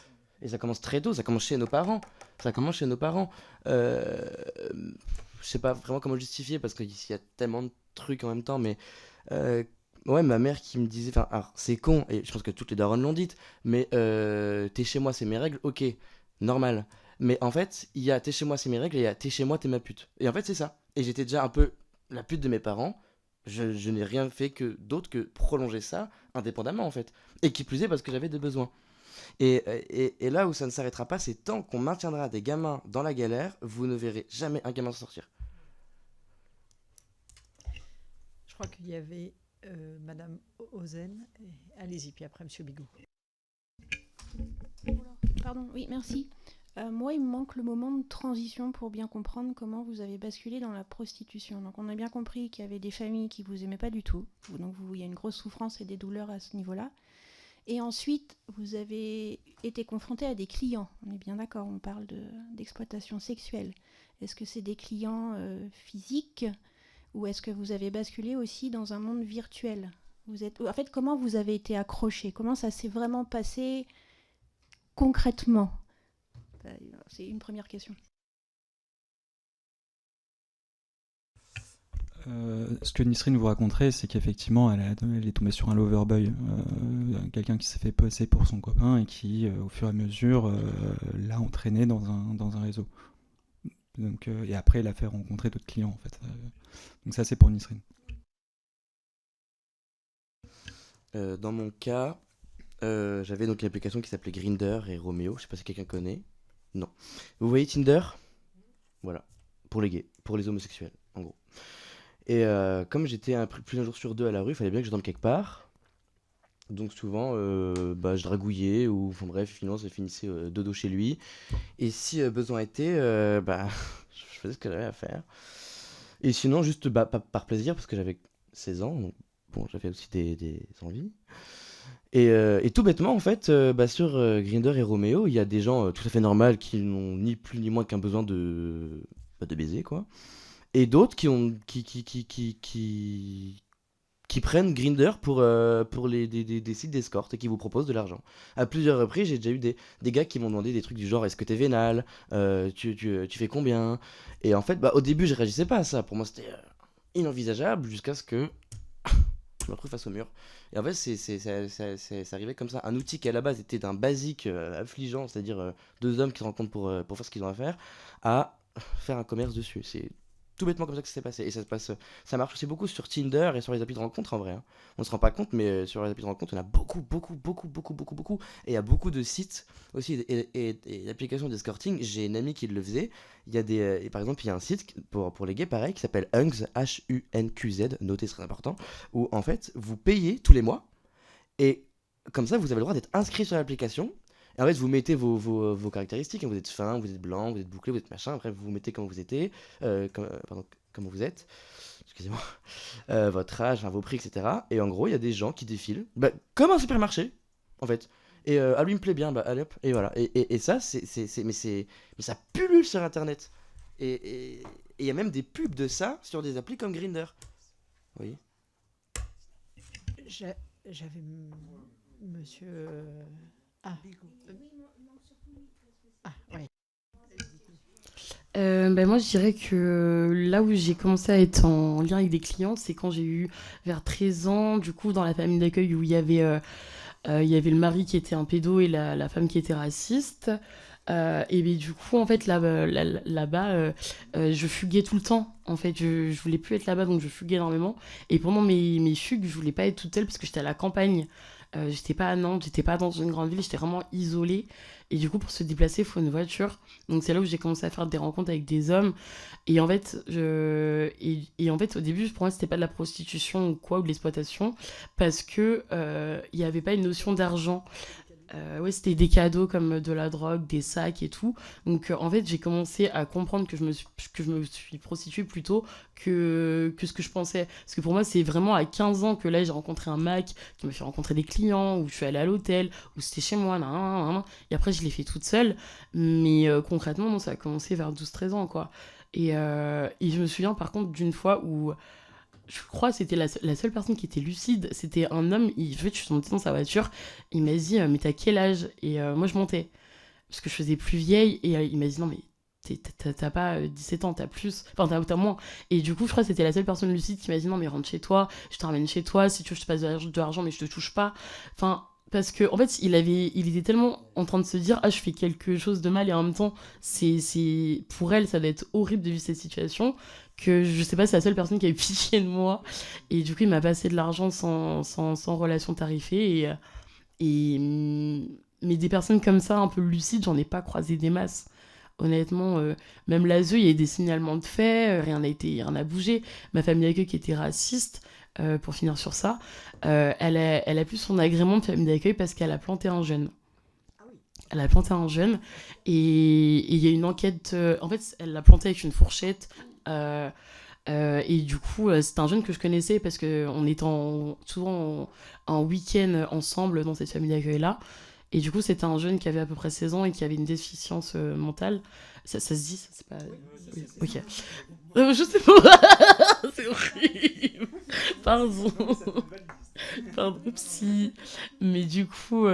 Et ça commence très tôt, ça commence chez nos parents. Ça commence chez nos parents. Je sais pas vraiment comment justifier parce qu'il y a tellement de trucs en même temps, mais ouais, ma mère qui me disait, enfin, alors c'est con, et je pense que toutes les daronnes l'ont dit, mais t'es chez moi, c'est mes règles, ok, normal. Mais en fait, il y a t'es chez moi, c'est mes règles, et il y a t'es chez moi, t'es ma pute. Et en fait, c'est ça. Et j'étais déjà un peu la pute de mes parents. Je n'ai rien fait d'autre que prolonger ça indépendamment en fait. Et qui plus est parce que j'avais des besoins. Et là où ça ne s'arrêtera pas, c'est tant qu'on maintiendra des gamins dans la galère, vous ne verrez jamais un gamin s'en sortir. Je crois qu'il y avait Madame Ozen. Allez-y, puis après Monsieur Bigot. Pardon, oui, merci. Moi, il me manque le moment de transition pour bien comprendre comment vous avez basculé dans la prostitution. Donc, on a bien compris qu'il y avait des familles qui vous aimaient pas du tout. Donc, il y a une grosse souffrance et des douleurs à ce niveau-là. Et ensuite, vous avez été confronté à des clients. On est bien d'accord, on parle d'exploitation sexuelle. Est-ce que c'est des clients physiques ou est-ce que vous avez basculé aussi dans un monde virtuel? En fait, comment vous avez été accroché? Comment ça s'est vraiment passé concrètement? C'est une première question. Ce que Nisrine vous raconterait, c'est qu'effectivement, elle est tombée sur un loverboy, quelqu'un qui s'est fait passer pour son copain et qui, au fur et à mesure, l'a entraîné dans un réseau. Donc, et après, elle a fait rencontrer d'autres clients, en fait. Donc ça, c'est pour Nisrine. Dans mon cas, j'avais donc une application qui s'appelait Grindr et Romeo. Je sais pas si quelqu'un connaît. Non. Vous voyez Tinder? Voilà, pour les gays, pour les homosexuels, en gros. Et comme j'étais plus d'un jour sur deux à la rue, il fallait bien que je dorme quelque part. Donc souvent, je dragouillais ou, enfin bref, finalement, ça finissait dodo chez lui. Et si besoin était, je faisais ce que j'avais à faire. Et sinon, juste par plaisir, parce que j'avais 16 ans, donc bon, j'avais aussi des envies. Et tout bêtement, en fait, sur Grindr et Romeo, il y a des gens tout à fait normaux qui n'ont ni plus ni moins qu'un besoin de baiser, quoi. Et d'autres qui prennent Grindr pour des sites d'escorte et qui vous proposent de l'argent. À plusieurs reprises, j'ai déjà eu des gars qui m'ont demandé des trucs du genre: est-ce que t'es vénal, tu fais combien? Et en fait, au début, je réagissais pas à ça. Pour moi, c'était inenvisageable jusqu'à ce que je me retrouve face au mur. Et en fait, c'est arrivé comme ça. Un outil qui à la base était d'un basique affligeant, c'est-à-dire deux hommes qui se rencontrent pour faire ce qu'ils ont à faire, à faire un commerce dessus. C'est tout bêtement comme ça que ça s'est passé. Et ça marche aussi beaucoup sur Tinder et sur les applis de rencontre en vrai, hein. On se rend pas compte, mais sur les applis de rencontre, il y en a beaucoup, beaucoup, beaucoup, beaucoup, beaucoup, beaucoup. Et il y a beaucoup de sites aussi et d'applications d'escorting. J'ai une amie qui le faisait. Il y a et par exemple, il y a un site pour les gays pareil qui s'appelle Hunqz, Hunqz, notez, c'est très important, où en fait vous payez tous les mois et comme ça vous avez le droit d'être inscrit sur l'application. Et en fait, vous mettez vos caractéristiques, hein. Vous êtes fin, vous êtes blanc, vous êtes bouclé, vous êtes machin. Après, vous mettez comment vous êtes, comment vous êtes, excusez-moi, votre âge, enfin, vos prix, etc. Et en gros, il y a des gens qui défilent, comme un supermarché, en fait. Et lui, il me plaît bien, allez hop, et voilà. Et ça, mais ça pullule sur Internet. Et il y a même des pubs de ça sur des applis comme Grindr. Oui. J'avais monsieur. Ah. Oui. Moi, je dirais que là où j'ai commencé à être en lien avec des clients, c'est quand j'ai eu vers 13 ans, du coup, dans la famille d'accueil où il y avait le mari qui était un pédo et la femme qui était raciste. Et bien, du coup, en fait, là-bas, je fuguais tout le temps. En fait, je voulais plus être là-bas, donc je fuguais énormément. Et pendant mes fugues, je voulais pas être toute seule parce que j'étais à la campagne. J'étais pas à Nantes, j'étais pas dans une grande ville, j'étais vraiment isolée. Et du coup, pour se déplacer, il faut une voiture. Donc, c'est là où j'ai commencé à faire des rencontres avec des hommes. Et en fait, en fait au début, pour moi, c'était pas de la prostitution ou quoi, ou de l'exploitation, parce que il y avait pas une notion d'argent. Ouais, c'était des cadeaux comme de la drogue, des sacs et tout. Donc, en fait, j'ai commencé à comprendre que je me suis prostituée plutôt que ce que je pensais. Parce que pour moi, c'est vraiment à 15 ans que là, j'ai rencontré un mec qui m'a fait rencontrer des clients, où je suis allée à l'hôtel, où c'était chez moi, nan, nan, nan. Et après, je l'ai fait toute seule. Mais concrètement, non, ça a commencé vers 12-13 ans, quoi. Et je me souviens, par contre, d'une fois où je crois que c'était la seule personne qui était lucide. C'était un homme, je suis montée dans sa voiture, il m'a dit mais t'as quel âge? Et moi je montais, parce que je faisais plus vieille, et il m'a dit non mais t'as pas 17 ans, t'as plus, enfin t'as moins. Et du coup je crois que c'était la seule personne lucide qui m'a dit non mais rentre chez toi, je te ramène chez toi, si tu veux je te passe de l'argent mais je te touche pas. Enfin, parce que en fait il était tellement en train de se dire je fais quelque chose de mal, et en même temps c'est pour elle ça doit être horrible de vivre cette situation, que je sais pas, c'est la seule personne qui a eu pitié de moi. Et du coup il m'a passé de l'argent sans relation tarifée. Mais des personnes comme ça un peu lucides, j'en ai pas croisé des masses. Honnêtement, même l'ASE, il y a eu des signalements de faits, rien n'a bougé. Ma famille d'accueil qui était raciste, pour finir sur ça, elle a plus son agrément de famille d'accueil parce qu'elle a planté un jeune. Elle a planté un jeune, et il y a une enquête. En fait, elle l'a planté avec une fourchette. Et du coup, c'est un jeune que je connaissais parce qu'on était souvent en week-end ensemble dans cette famille d'accueil-là. Et du coup, c'était un jeune qui avait à peu près 16 ans et qui avait une déficience mentale. Ça se dit, ça, c'est pas... Oui, ok. Je sais pas. C'est horrible. Pardon. Pardon, psy. Mais du coup,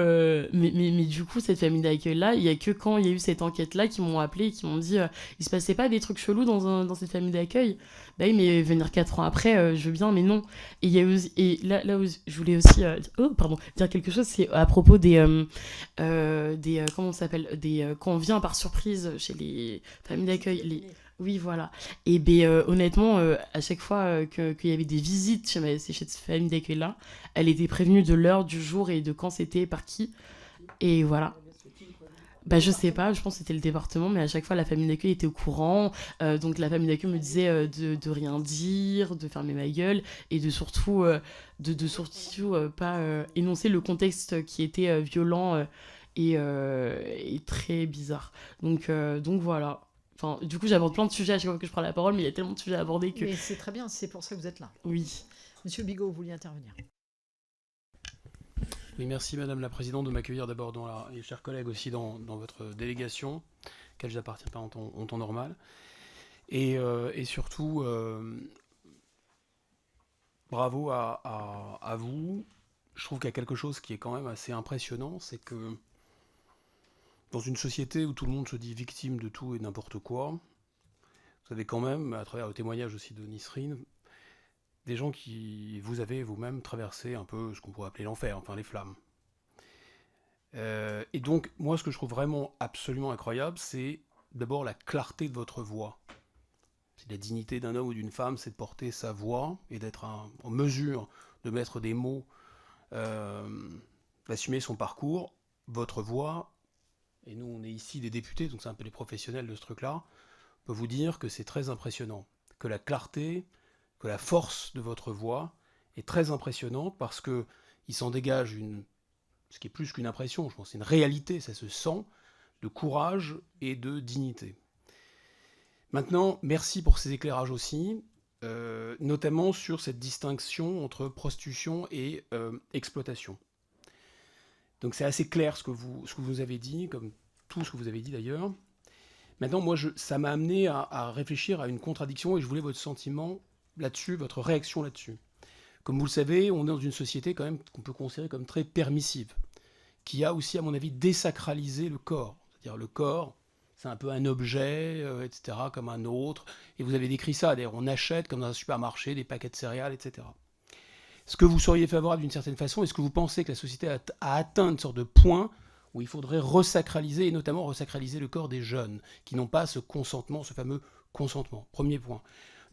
cette famille d'accueil-là, il y a que quand il y a eu cette enquête-là qui m'ont appelé et qui m'ont dit il se passait pas des trucs chelous dans cette famille d'accueil? Bah oui, mais venir 4 ans après, je veux bien, mais non. Et, là où je voulais aussi dire quelque chose, c'est à propos des comment on s'appelle, quand on vient par surprise chez les familles d'accueil, oui, voilà. Et honnêtement, à chaque fois qu'il y avait des visites chez cette famille d'accueil-là, elle était prévenue de l'heure, du jour et de quand c'était, par qui. Et voilà. Bah, je sais pas, je pense que c'était le département, mais à chaque fois la famille d'accueil était au courant. Donc la famille d'accueil me disait de rien dire, de fermer ma gueule et de surtout, pas énoncer le contexte qui était violent et très bizarre. Donc voilà. Enfin, du coup, j'aborde plein de sujets à chaque fois que je prends la parole, mais il y a tellement de sujets à aborder que. Mais c'est très bien, c'est pour ça que vous êtes là. Oui. Monsieur Bigot, vous vouliez intervenir. Oui, merci Madame la Présidente de m'accueillir d'abord et chers collègues aussi dans votre délégation, auquel je n'appartiens pas en temps normal. Et surtout, bravo à vous. Je trouve qu'il y a quelque chose qui est quand même assez impressionnant, c'est que dans une société où tout le monde se dit victime de tout et n'importe quoi, vous avez quand même, à travers le témoignage aussi de Nisrine, des gens qui vous avez vous-même traversé un peu ce qu'on pourrait appeler l'enfer, enfin les flammes. Et donc, moi, ce que je trouve vraiment absolument incroyable, c'est d'abord la clarté de votre voix. C'est la dignité d'un homme ou d'une femme, c'est de porter sa voix et d'être en mesure de mettre des mots, d'assumer son parcours. Votre voix, et nous, on est ici des députés, donc c'est un peu les professionnels de ce truc-là, on peut vous dire que c'est très impressionnant, que la clarté, que la force de votre voix est très impressionnante parce que il s'en dégage ce qui est plus qu'une impression, je pense, c'est une réalité, ça se sent, de courage et de dignité. Maintenant, merci pour ces éclairages aussi, notamment sur cette distinction entre prostitution et exploitation. Donc c'est assez clair ce que vous avez dit, comme tout ce que vous avez dit d'ailleurs. Maintenant, moi, ça m'a amené à réfléchir à une contradiction et je voulais votre sentiment là-dessus, votre réaction là-dessus. Comme vous le savez, on est dans une société quand même qu'on peut considérer comme très permissive, qui a aussi, à mon avis, désacralisé le corps. C'est-à-dire le corps, c'est un peu un objet, etc., comme un autre. Et vous avez décrit ça, d'ailleurs, on achète, comme dans un supermarché, des paquets de céréales, etc. Est-ce que vous seriez favorable d'une certaine façon? Est-ce que vous pensez que la société a atteint une sorte de point où il faudrait resacraliser, et notamment resacraliser le corps des jeunes, qui n'ont pas ce consentement, ce fameux consentement? Premier point.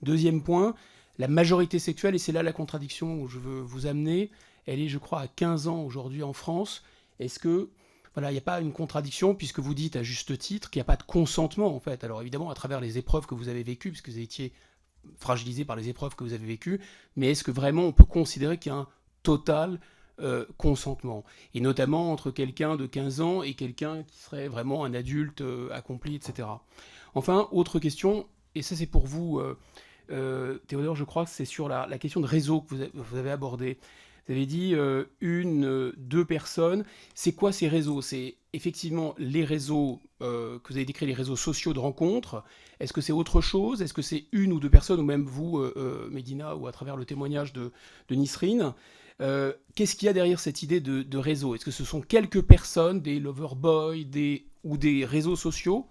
Deuxième point, la majorité sexuelle, et c'est là la contradiction où je veux vous amener, elle est, je crois, à 15 ans aujourd'hui en France. Est-ce que, voilà, il n'y a pas une contradiction, puisque vous dites à juste titre qu'il n'y a pas de consentement, en fait? Alors évidemment, à travers les épreuves que vous avez vécues, puisque vous étiez fragilisé par les épreuves que vous avez vécues, mais est-ce que vraiment on peut considérer qu'il y a un total consentement? Et notamment entre quelqu'un de 15 ans et quelqu'un qui serait vraiment un adulte accompli, etc. Enfin, autre question, et ça c'est pour vous, Théodore, je crois que c'est sur la question de réseau que vous avez abordé. Vous avez dit deux personnes. C'est quoi ces réseaux? C'est effectivement les réseaux que vous avez décrits, les réseaux sociaux de rencontres. Est-ce que c'est autre chose? Est-ce que c'est une ou deux personnes, ou même vous, Médina, ou à travers le témoignage de Nisrine? Qu'est-ce qu'il y a derrière cette idée de réseau? Est-ce que ce sont quelques personnes, des loverboys, ou des réseaux sociaux?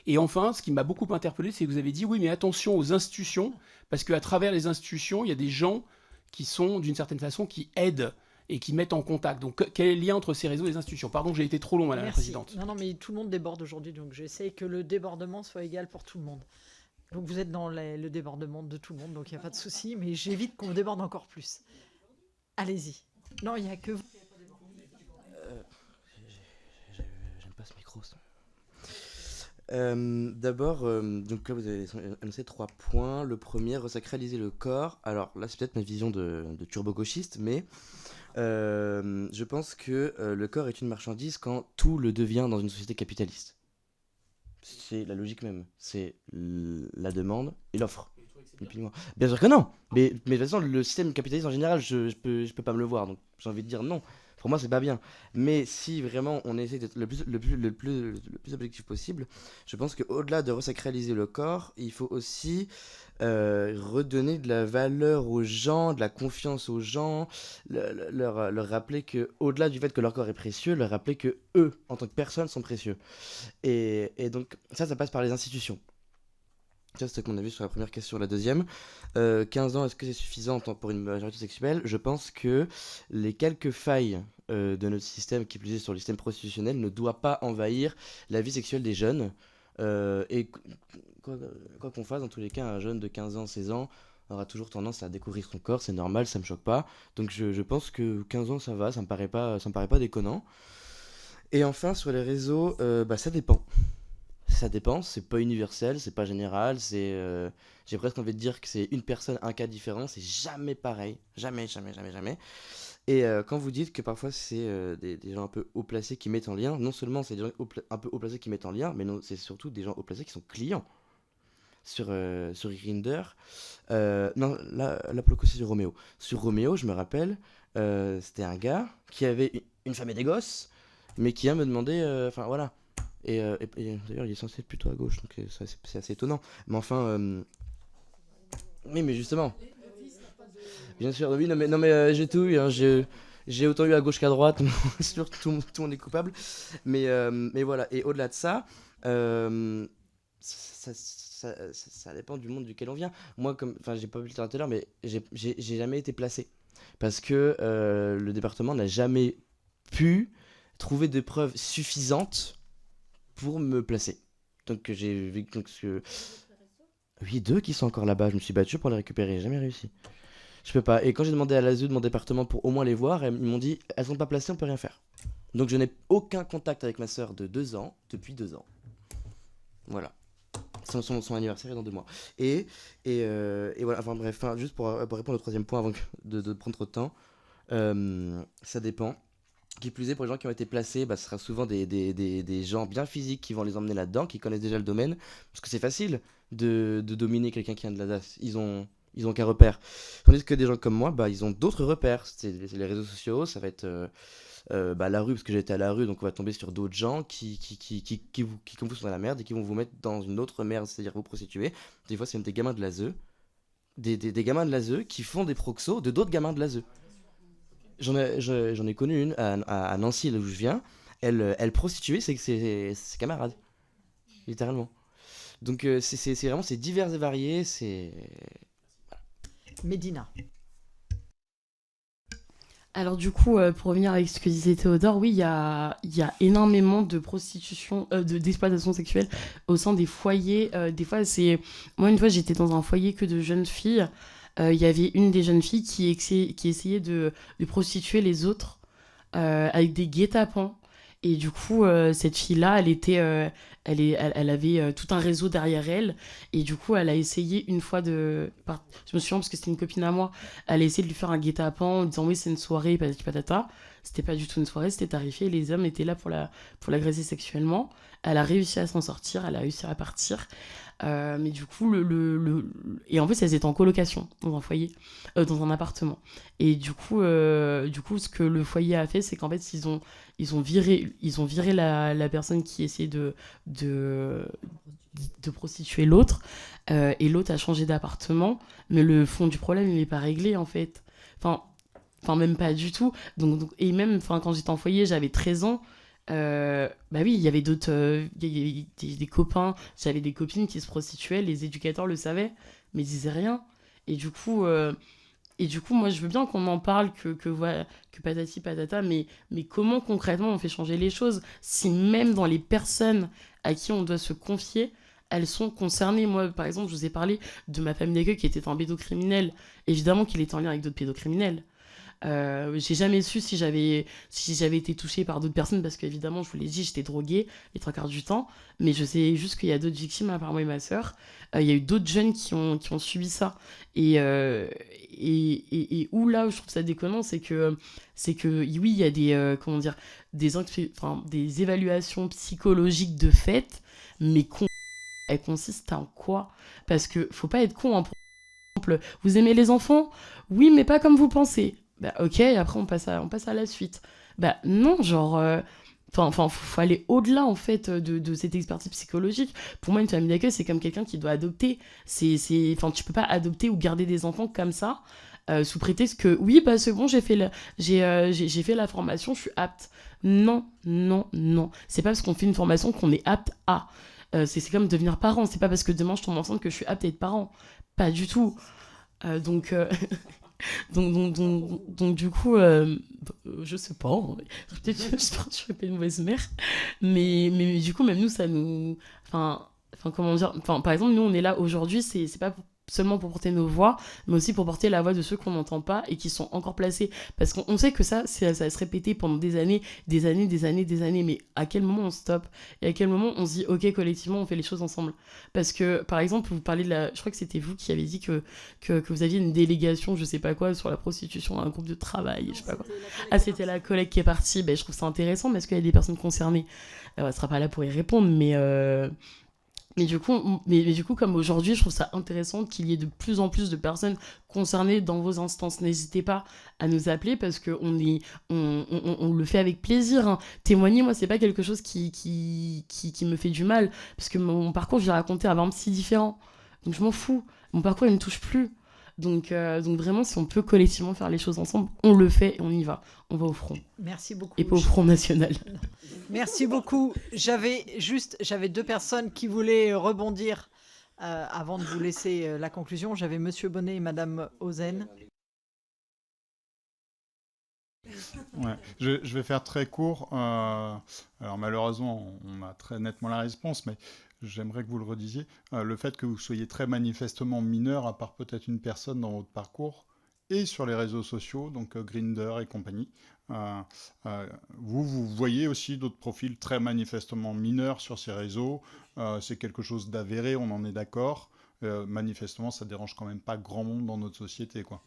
Et enfin, ce qui m'a beaucoup interpellé, c'est que vous avez dit, oui, mais attention aux institutions, parce qu'à travers les institutions, il y a des gens qui sont, d'une certaine façon, qui aident et qui mettent en contact. Donc, quel est le lien entre ces réseaux et les institutions? Pardon, j'ai été trop long, Madame la Présidente. Non, mais tout le monde déborde aujourd'hui, donc j'essaie que le débordement soit égal pour tout le monde. Donc, vous êtes dans le débordement de tout le monde, donc il n'y a pas de souci, mais j'évite qu'on déborde encore plus. Allez-y. Non, il n'y a que vous. J'aime pas ce micro, ça. D'abord, donc là vous avez annoncé 3 points. Le premier, resacraliser le corps. Alors là c'est peut-être ma vision de turbo-gauchiste, mais je pense que le corps est une marchandise quand tout le devient dans une société capitaliste. C'est la logique même. C'est la demande et l'offre. Bien sûr que non, mais de toute façon le système capitaliste en général je peux pas me le voir, donc j'ai envie de dire non. Pour moi, c'est pas bien. Mais si vraiment on essaie d'être le plus objectif possible, je pense qu'au-delà de resacraliser le corps, il faut aussi redonner de la valeur aux gens, de la confiance aux gens, leur rappeler qu'au-delà du fait que leur corps est précieux, leur rappeler que eux, en tant que personnes, sont précieux. Et donc, ça passe par les institutions. Ça, c'était mon avis sur la première question. La deuxième, 15 ans, est-ce que c'est suffisant pour une majorité sexuelle? Je pense que les quelques failles de notre système, qui plus est sur le système prostitutionnel, ne doivent pas envahir la vie sexuelle des jeunes. Et quoi qu'on fasse, dans tous les cas, un jeune de 15 ans, 16 ans aura toujours tendance à découvrir son corps, c'est normal, ça me choque pas. Donc je pense que 15 ans, ça va, ça me paraît pas déconnant. Et enfin, sur les réseaux, ça dépend. Ça dépend, c'est pas universel, c'est pas général, j'ai presque envie de dire que c'est une personne, un cas différent, c'est jamais pareil. Jamais, jamais, jamais, jamais. Et quand vous dites que parfois c'est des gens un peu haut placés qui mettent en lien, non seulement c'est des gens un peu haut placés qui mettent en lien, mais non, c'est surtout des gens haut placés qui sont clients sur Grindr. Non, là pour le coup c'est sur Roméo. Sur Roméo, je me rappelle, c'était un gars qui avait une femme et des gosses, mais qui vient me demander, enfin voilà. Et d'ailleurs, il est censé être plutôt à gauche, donc c'est assez étonnant. Mais enfin, oui, mais justement. Bien sûr, oui, non mais j'ai tout eu, hein, j'ai autant eu à gauche qu'à droite, sûr, tout le monde est coupable. Mais voilà, et au-delà de ça, ça dépend du monde duquel on vient. Moi, enfin, j'ai pas pu le dire tout à l'heure, mais j'ai jamais été placé. Parce que le département n'a jamais pu trouver de preuves suffisantes pour me placer. Donc j'ai vu oui, 2 qui sont encore là-bas, je me suis battu pour les récupérer, j'ai jamais réussi. Je peux pas. Et quand j'ai demandé à l'ASE de mon département pour au moins les voir, ils m'ont dit elles sont pas placées, on peut rien faire. Donc je n'ai aucun contact avec ma soeur de 2 ans, depuis 2 ans. Voilà. Son anniversaire est dans 2 mois. Et voilà, enfin bref, juste pour répondre au 3e point avant de prendre trop de temps, ça dépend. Qui plus est, pour les gens qui ont été placés, ce sera souvent des gens bien physiques qui vont les emmener là-dedans, qui connaissent déjà le domaine, parce que c'est facile de dominer quelqu'un qui vient de la DAS. Ils ont qu'un repère. Tandis que des gens comme moi, ils ont d'autres repères. C'est les réseaux sociaux, ça va être la rue, parce que j'étais à la rue, donc on va tomber sur d'autres gens qui comme vous sont dans la merde et qui vont vous mettre dans une autre merde, c'est-à-dire vous prostituer. Des fois, c'est même des gamins de l'ASE, des gamins de l'ASE qui font des proxos de d'autres gamins de l'ASE. J'en ai connu une à Nancy, là où je viens. Elle prostituait ses camarades, littéralement. Donc c'est vraiment c'est divers et varié. Médina. Alors du coup, pour revenir avec ce que disait Théodore, oui, il y a énormément de prostitution, d'exploitation sexuelle au sein des foyers. Des fois, moi une fois j'étais dans un foyer que de jeunes filles. Il y avait une des jeunes filles qui essayait de prostituer les autres avec des guet-apens. Et du coup, cette fille-là, elle avait tout un réseau derrière elle. Et du coup, elle a essayé une fois je me souviens parce que c'était une copine à moi, elle a essayé de lui faire un guet-apens en disant oui, c'est une soirée, patati patata. C'était pas du tout une soirée, c'était tarifé. Les hommes étaient là pour l'agresser sexuellement. Elle a réussi à s'en sortir, elle a réussi à partir. Mais du coup, et en plus, elles étaient en colocation dans un foyer, dans un appartement. Et du coup, ce que le foyer a fait, c'est qu'en fait, ils ont viré la personne qui essayait de prostituer l'autre, et l'autre a changé d'appartement, mais le fond du problème, il n'est pas réglé, en fait. Enfin, même pas du tout. Donc, et même, quand j'étais en foyer, j'avais 13 ans. Oui, il y avait d'autres, il y avait des copains, j'avais des copines qui se prostituaient, les éducateurs le savaient, mais ils disaient rien. Et du coup, moi, je veux bien qu'on en parle, que patati patata, mais comment concrètement on fait changer les choses si même dans les personnes à qui on doit se confier, elles sont concernées. Moi, par exemple, je vous ai parlé de ma famille d'accueil qui était un pédocriminel. Évidemment qu'il était en lien avec d'autres pédocriminels. J'ai jamais su si j'avais été touchée par d'autres personnes parce qu'évidemment, je vous l'ai dit, j'étais droguée les 3 quarts du temps, mais je sais juste qu'il y a d'autres victimes à part moi et ma sœur. Il y a eu d'autres jeunes qui ont subi ça, et où là où je trouve ça déconnant, c'est que oui, il y a des évaluations psychologiques de fait, mais elles consistent en quoi? Parce que faut pas être con, hein. Par exemple, vous aimez les enfants? Oui, mais pas comme vous pensez. Ok, après on passe à la suite. Non, genre, faut aller au-delà en fait de cette expertise psychologique. Pour moi, une famille d'accueil, c'est comme quelqu'un qui doit adopter. Tu peux pas adopter ou garder des enfants comme ça sous prétexte que oui, c'est bon, j'ai fait la formation, je suis apte. Non. C'est pas parce qu'on fait une formation qu'on est apte à. C'est comme devenir parent. C'est pas parce que demain je tombe enceinte que je suis apte à être parent. Pas du tout. Donc du coup, je sais pas, peut-être que je suis pas une mauvaise mère, mais du coup, même nous, ça nous. Comment dire, par exemple, nous, on est là aujourd'hui, c'est pas seulement pour porter nos voix, mais aussi pour porter la voix de ceux qu'on n'entend pas et qui sont encore placés. Parce qu'on sait que ça va se répéter pendant des années, mais à quel moment on stoppe? Et à quel moment on se dit, ok, collectivement, on fait les choses ensemble? Parce que, par exemple, vous parlez je crois que c'était vous qui avez dit que vous aviez une délégation, je sais pas quoi, sur la prostitution, un groupe de travail, je sais pas quoi. Ah, c'était la collègue qui est partie. Ben, je trouve ça intéressant, mais est-ce qu'il y a des personnes concernées? Elle sera pas là pour y répondre, mais du coup, comme aujourd'hui, je trouve ça intéressant qu'il y ait de plus en plus de personnes concernées dans vos instances. N'hésitez pas à nous appeler parce qu'on le fait avec plaisir. Hein. Témoigner, moi, c'est pas quelque chose qui me fait du mal parce que mon parcours, je l'ai raconté à 26 différents. Donc je m'en fous. Mon parcours, il me touche plus. Donc vraiment, si on peut collectivement faire les choses ensemble, on le fait et on y va. On va au front. Merci beaucoup. Et pas au Front National. Merci beaucoup. J'avais 2 personnes qui voulaient rebondir avant de vous laisser la conclusion. J'avais Monsieur Bonnet et Madame Ozen. Ouais, je vais faire très court. Alors malheureusement, on a très nettement la réponse, mais j'aimerais que vous le redisiez. Le fait que vous soyez très manifestement mineur, à part peut-être une personne dans votre parcours, et sur les réseaux sociaux, donc Grindr et compagnie, vous voyez aussi d'autres profils très manifestement mineurs sur ces réseaux. C'est quelque chose d'avéré, on en est d'accord. Manifestement, ça dérange quand même pas grand monde dans notre société, quoi.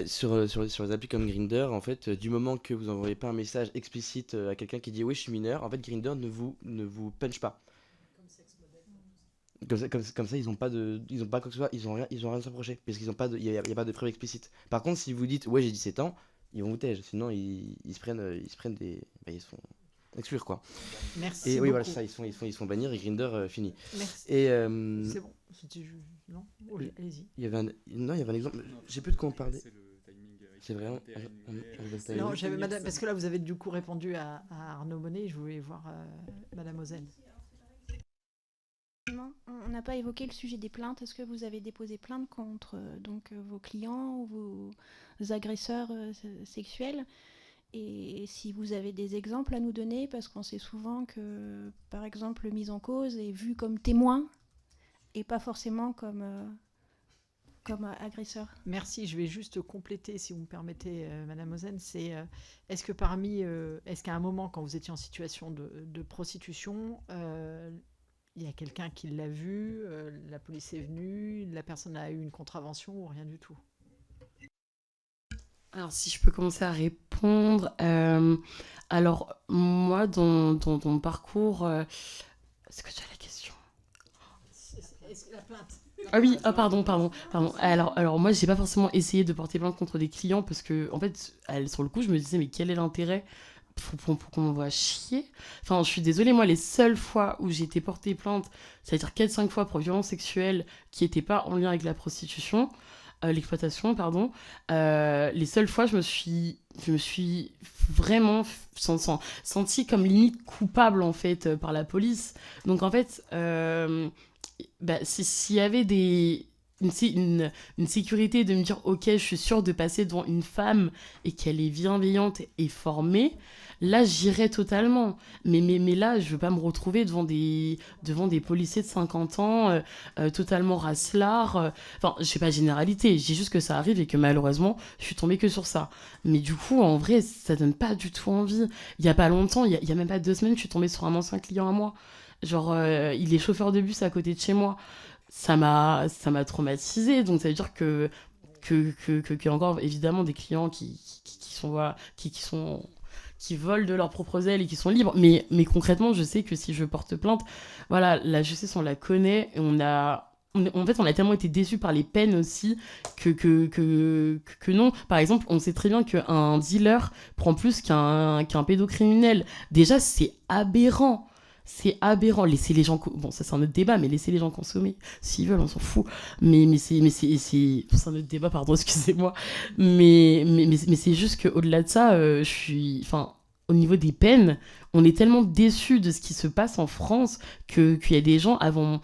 Sur les applis comme Grindr, en fait, du moment que vous n'envoyez pas un message explicite à quelqu'un qui dit oui, je suis mineur, en fait, Grindr ne vous punch pas. Comme ça, ils ont pas quoi que ce soit, ils ont rien à se reprocher, parce qu'ils ont pas il y a pas de preuve explicite. Par contre, si vous dites ouais, j'ai 17 ans, ils vont vous tège, sinon ils se prennent des, ils se font exclure, quoi. Merci. Et beaucoup. oui, voilà, ça, ils se font bannir et Grindr fini. Merci. Et c'est bon. Non, allez-y. il y avait un exemple. J'ai plus de quoi en parler. C'est vrai. Non, j'avais Madame, parce que là vous avez du coup répondu à Arnaud Bonnet. Je voulais voir Madame Ozen. On n'a pas évoqué le sujet des plaintes. Est-ce que vous avez déposé plainte contre vos clients ou vos agresseurs sexuels? Et si vous avez des exemples à nous donner, parce qu'on sait souvent que, par exemple, le mis en cause est vu comme témoin et pas forcément comme agresseur. Merci. Je vais juste compléter, si vous me permettez, Madame Ozen. Est-ce qu'à un moment, quand vous étiez en situation de prostitution, il y a quelqu'un qui l'a vu, la police est venue, la personne a eu une contravention ou rien du tout? Alors, si je peux commencer à répondre. Alors, moi, dans mon parcours... Est-ce que tu as la question? La plainte. Ah oui, pardon. Alors, moi, j'ai pas forcément essayé de porter plainte contre des clients parce que, en fait, sur le coup, je me disais, mais quel est l'intérêt pour qu'on m'envoie chier? Enfin, je suis désolée, moi, les seules fois où j'ai été portée plainte, c'est-à-dire 4-5 fois pour violence sexuelle qui n'étaient pas en lien avec la prostitution, l'exploitation, pardon, les seules fois, je me suis vraiment sentie comme limite coupable, en fait, par la police. Donc, en fait, s'il y avait une sécurité de me dire, ok, je suis sûre de passer devant une femme et qu'elle est bienveillante et formée, là, j'irais totalement. Mais là, je veux pas me retrouver devant des policiers de 50 ans, totalement racelards. Enfin, je fais pas généralité, je dis juste que ça arrive et que malheureusement, je suis tombée que sur ça. Mais du coup, en vrai, ça donne pas du tout envie. Il y a pas longtemps, il y a même pas 2 semaines, je suis tombée sur un ancien client à moi. Genre, il est chauffeur de bus à côté de chez moi. Ça m'a traumatisée. Donc, ça veut dire que qu'il y a encore évidemment des clients qui volent de leurs propres ailes et qui sont libres. Mais concrètement, je sais que si je porte plainte, voilà, la justice, on la connaît. Et on a tellement été déçus par les peines aussi que non. Par exemple, on sait très bien qu'un dealer prend plus qu'un pédocriminel. Déjà, c'est aberrant. C'est aberrant. Laissez les gens... Bon, ça, c'est un autre débat, mais laissez les gens consommer. S'ils veulent, on s'en fout. Mais c'est un autre débat, pardon, excusez-moi. Mais c'est juste qu'au-delà de ça, au niveau des peines, on est tellement déçus de ce qui se passe en France qu'il y a des gens, avant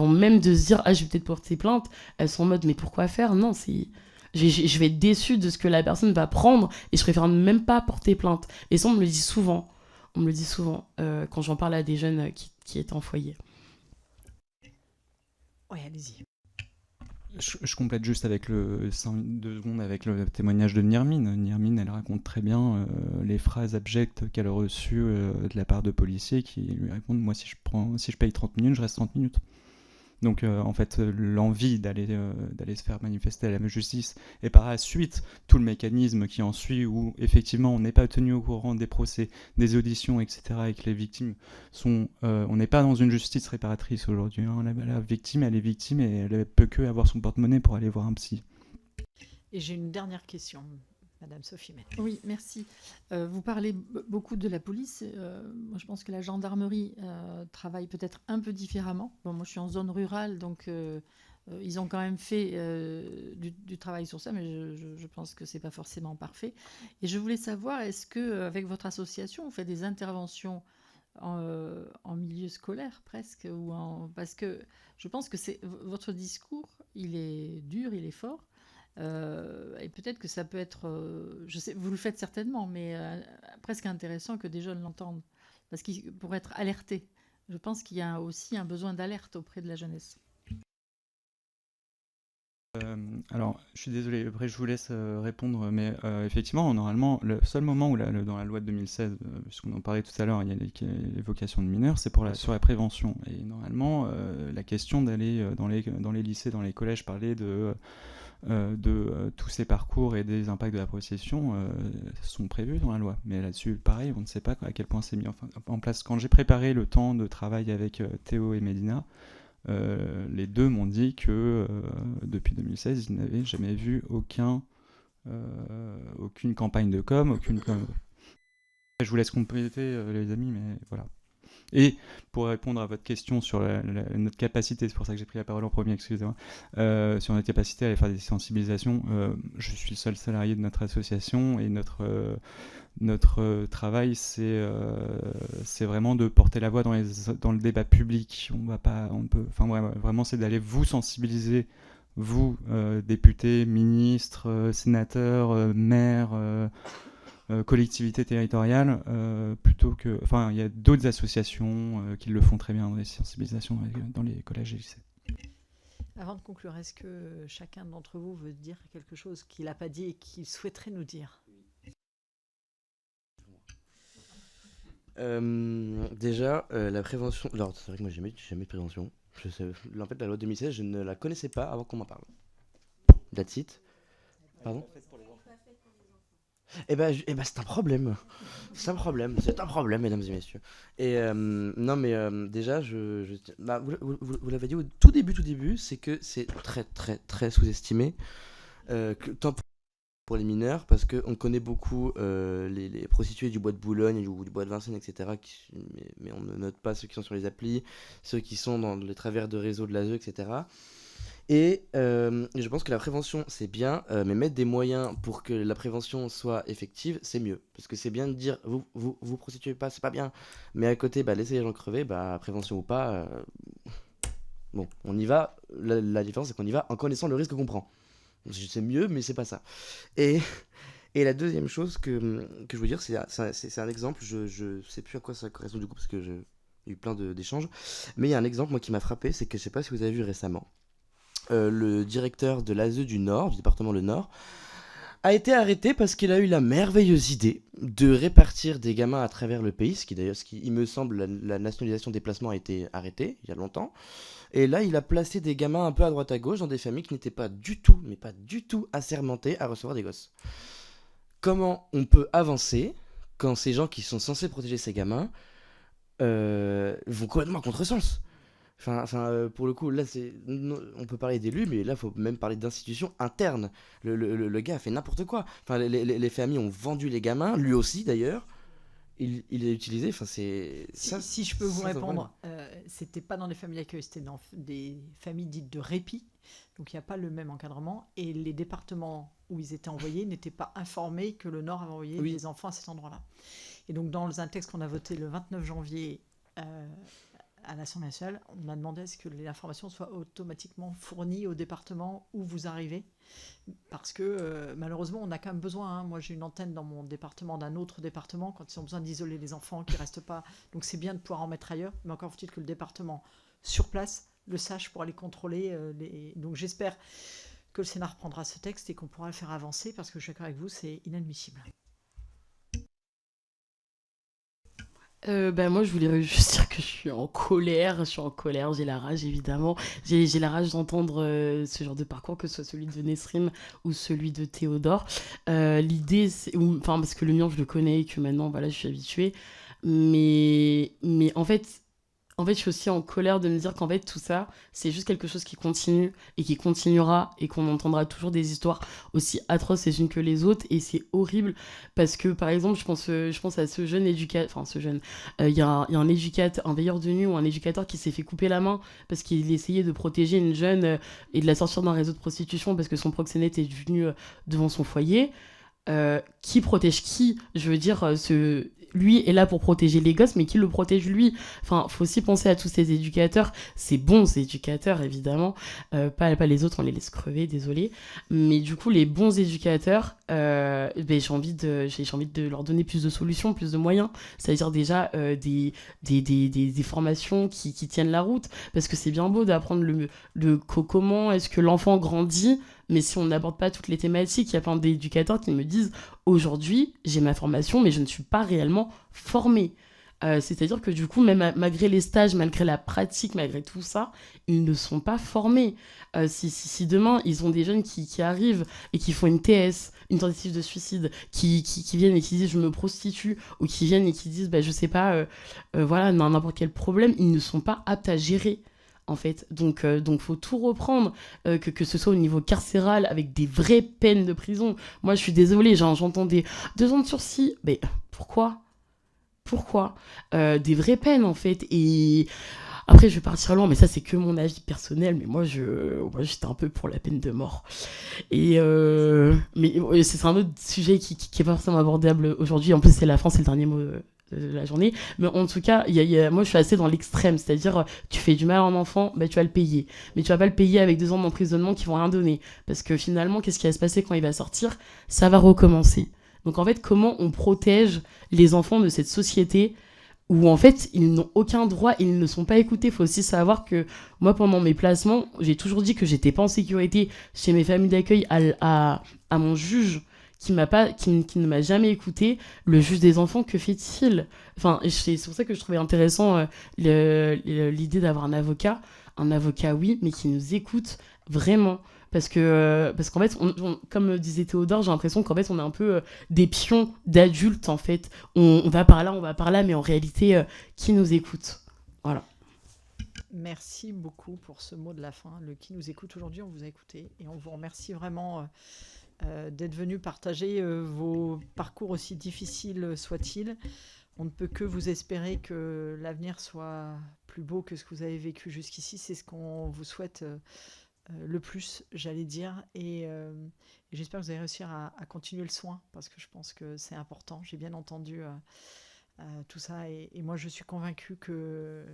même de se dire « Ah, je vais peut-être porter plainte », elles sont en mode « Mais pourquoi faire ?» Non, je vais être déçue de ce que la personne va prendre et je préfère même pas porter plainte. Et ça, on me le dit souvent. On me le dit souvent quand j'en parle à des jeunes qui étaient en foyer. Oui, allez-y. Je complète juste avec 2 secondes avec le témoignage de Nirmine. Nirmine, elle raconte très bien les phrases abjectes qu'elle a reçues de la part de policiers qui lui répondent « Moi, si je paye 30 minutes, je reste 30 minutes ». Donc, en fait, l'envie d'aller se faire manifester à la justice, et par la suite, tout le mécanisme qui en suit, où effectivement, on n'est pas tenu au courant des procès, des auditions, etc., et que les victimes sont... on n'est pas dans une justice réparatrice aujourd'hui. Hein. La victime, elle est victime et elle ne peut que avoir son porte-monnaie pour aller voir un psy. Et j'ai une dernière question. Madame Sophie Mette. Oui, merci. Vous parlez beaucoup de la police. Moi, je pense que la gendarmerie travaille peut-être un peu différemment. Bon, moi, je suis en zone rurale, donc ils ont quand même fait du travail sur ça, mais je pense que c'est pas forcément parfait. Et je voulais savoir, est-ce que avec votre association, vous faites des interventions en milieu scolaire presque, parce que je pense que votre discours, il est dur, il est fort. Et peut-être que ça peut être, je sais, vous le faites certainement, mais presque intéressant que des jeunes l'entendent, parce qu'ils pourraient être alertés. Je pense qu'il y a aussi un besoin d'alerte auprès de la jeunesse. Alors, je suis désolé, après je vous laisse répondre, mais effectivement, normalement, le seul moment où dans la loi de 2016, puisqu'on en parlait tout à l'heure, il y a l'évocation de mineurs, c'est sur la prévention. Et normalement, la question d'aller dans les lycées, dans les collèges, parler de tous ces parcours et des impacts de la procession sont prévus dans la loi. Mais là-dessus, pareil, on ne sait pas à quel point c'est mis en place. Quand j'ai préparé le temps de travail avec Théo et Mélina, les deux m'ont dit que depuis 2016, ils n'avaient jamais vu aucune campagne de com, Je vous laisse compléter, les amis, mais voilà. Et pour répondre à votre question sur notre capacité, c'est pour ça que j'ai pris la parole en premier, excusez-moi, sur notre capacité à aller faire des sensibilisations, je suis le seul salarié de notre association et notre travail, c'est vraiment de porter la voix dans le débat public. Vraiment, c'est d'aller vous sensibiliser, vous, députés, ministres, sénateurs, maires, collectivités territoriales, plutôt que... Enfin, il y a d'autres associations qui le font très bien dans les sensibilisations dans les collèges et lycées. Avant de conclure, est-ce que chacun d'entre vous veut dire quelque chose qu'il n'a pas dit et qu'il souhaiterait nous dire ? Déjà, la prévention... Alors, c'est vrai que moi, j'ai jamais de prévention. En fait, la loi 2016, je ne la connaissais pas avant qu'on m'en parle. That's it. Pardon ? Eh ben, c'est un problème. C'est un problème, mesdames et messieurs. Et non, mais déjà, vous l'avez dit au tout début, c'est que c'est très, très, très sous-estimé. Tant pour les mineurs, parce qu'on connaît beaucoup les prostituées du bois de Boulogne ou du bois de Vincennes, etc. Mais on ne note pas ceux qui sont sur les applis, ceux qui sont dans les travers de réseaux de l'ASE, etc. Et je pense que la prévention, c'est bien, mais mettre des moyens pour que la prévention soit effective, c'est mieux. Parce que c'est bien de dire, vous prostituez pas, c'est pas bien. Mais à côté, laissez les gens crever, prévention ou pas, bon, on y va. La différence, c'est qu'on y va en connaissant le risque qu'on prend. C'est mieux, mais c'est pas ça. Et la deuxième chose que je veux dire, c'est un exemple, je sais plus à quoi ça correspond du coup, parce que j'ai eu plein d'échanges. Mais il y a un exemple, moi, qui m'a frappé, c'est que je sais pas si vous avez vu récemment. Le directeur de l'ASE du Nord, du département le Nord, a été arrêté parce qu'il a eu la merveilleuse idée de répartir des gamins à travers le pays, ce qui il me semble, la nationalisation des placements a été arrêtée il y a longtemps. Et là, il a placé des gamins un peu à droite à gauche dans des familles qui n'étaient pas du tout, mais pas du tout assermentées à recevoir des gosses. Comment on peut avancer quand ces gens qui sont censés protéger ces gamins vont complètement à contresens ? Pour le coup, là, on peut parler d'élus, mais là, il faut même parler d'institutions internes. Le gars a fait n'importe quoi. Les familles ont vendu les gamins, lui aussi d'ailleurs. Il a utilisé. Si je peux vous répondre, c'était pas dans des familles d'accueil, c'était dans des familles dites de répit. Donc il n'y a pas le même encadrement. Et les départements où ils étaient envoyés n'étaient pas informés que le Nord avait envoyé des enfants à cet endroit-là. Et donc dans un texte qu'on a voté le 29 janvier à l'Assemblée nationale, on a demandé à ce que l'information soit automatiquement fournie au département où vous arrivez. Parce que malheureusement, on a quand même besoin. Hein. Moi, j'ai une antenne dans mon département, d'un autre département, quand ils ont besoin d'isoler les enfants qui ne restent pas. Donc c'est bien de pouvoir en mettre ailleurs. Mais encore faut-il que le département, sur place, le sache pour aller contrôler. Donc j'espère que le Sénat reprendra ce texte et qu'on pourra le faire avancer, parce que je suis d'accord avec vous, c'est inadmissible. Moi, je voulais juste dire que je suis en colère, j'ai la rage évidemment, j'ai la rage d'entendre ce genre de parcours, que ce soit celui de Nesrim ou celui de Théodore. L'idée, enfin, parce que le mien je le connais et que maintenant, voilà, je suis habituée, mais en fait, je suis aussi en colère de me dire qu'en fait, tout ça, c'est juste quelque chose qui continue et qui continuera et qu'on entendra toujours des histoires aussi atroces les unes que les autres. Et c'est horrible parce que, par exemple, je pense à ce jeune éducateur, enfin, il y a un éducateur, un veilleur de nuit ou un éducateur qui s'est fait couper la main parce qu'il essayait de protéger une jeune et de la sortir d'un réseau de prostitution parce que son proxénète est venu devant son foyer. Qui protège qui? Je veux dire, lui est là pour protéger les gosses, mais qui le protège lui? Enfin, faut aussi penser à tous ces éducateurs, ces bons éducateurs évidemment, pas les autres, on les laisse crever, désolé. Mais du coup, les bons éducateurs, j'ai envie de leur donner plus de solutions, plus de moyens. C'est-à-dire déjà des formations qui tiennent la route, parce que c'est bien beau d'apprendre comment est-ce que l'enfant grandit. Mais si on n'aborde pas toutes les thématiques, il y a plein d'éducateurs qui me disent « Aujourd'hui, j'ai ma formation, mais je ne suis pas réellement formée. » C'est-à-dire que du coup, même malgré les stages, malgré la pratique, malgré tout ça, ils ne sont pas formés. Si demain, ils ont des jeunes qui arrivent et qui font une TS, une tentative de suicide, qui viennent et qui disent « Je me prostitue », ou qui viennent et qui disent « Je sais pas, voilà, n'importe quel problème », ils ne sont pas aptes à gérer. En fait, donc faut tout reprendre, que ce soit au niveau carcéral avec des vraies peines de prison. Moi, je suis désolée, j'entends des 2 ans de sursis, mais pourquoi des vraies peines en fait. Et après, je vais partir loin, mais ça c'est que mon avis personnel. Mais moi, j'étais un peu pour la peine de mort. Et mais c'est un autre sujet qui est pas forcément abordable aujourd'hui. En plus, c'est la fin, c'est le dernier mot de la journée, mais en tout cas moi je suis assez dans l'extrême, c'est-à-dire tu fais du mal à un enfant, tu vas le payer, mais tu vas pas le payer avec 2 ans d'emprisonnement qui vont rien donner, parce que finalement qu'est-ce qui va se passer quand il va sortir? Ça va recommencer. Donc en fait, comment on protège les enfants de cette société où en fait ils n'ont aucun droit, ils ne sont pas écoutés? Il faut aussi savoir que moi, pendant mes placements, j'ai toujours dit que j'étais pas en sécurité chez mes familles d'accueil à mon juge qui ne m'a jamais écouté. Le juge des enfants, que fait-il? Enfin, c'est pour ça que je trouvais intéressant l'idée d'avoir un avocat, oui, mais qui nous écoute vraiment. Parce qu'en fait, comme disait Théodore, j'ai l'impression qu'en fait, on est un peu des pions d'adultes, en fait. On va par là, on va par là, mais en réalité, qui nous écoute? Voilà. Merci beaucoup pour ce mot de la fin. Le qui nous écoute aujourd'hui, on vous a écouté. Et on vous remercie vraiment d'être venu partager vos parcours, aussi difficiles soient-ils. On ne peut que vous espérer que l'avenir soit plus beau que ce que vous avez vécu jusqu'ici. C'est ce qu'on vous souhaite le plus, j'allais dire. Et j'espère que vous allez réussir à continuer le soin, parce que je pense que c'est important. J'ai bien entendu tout ça. Et moi, je suis convaincue que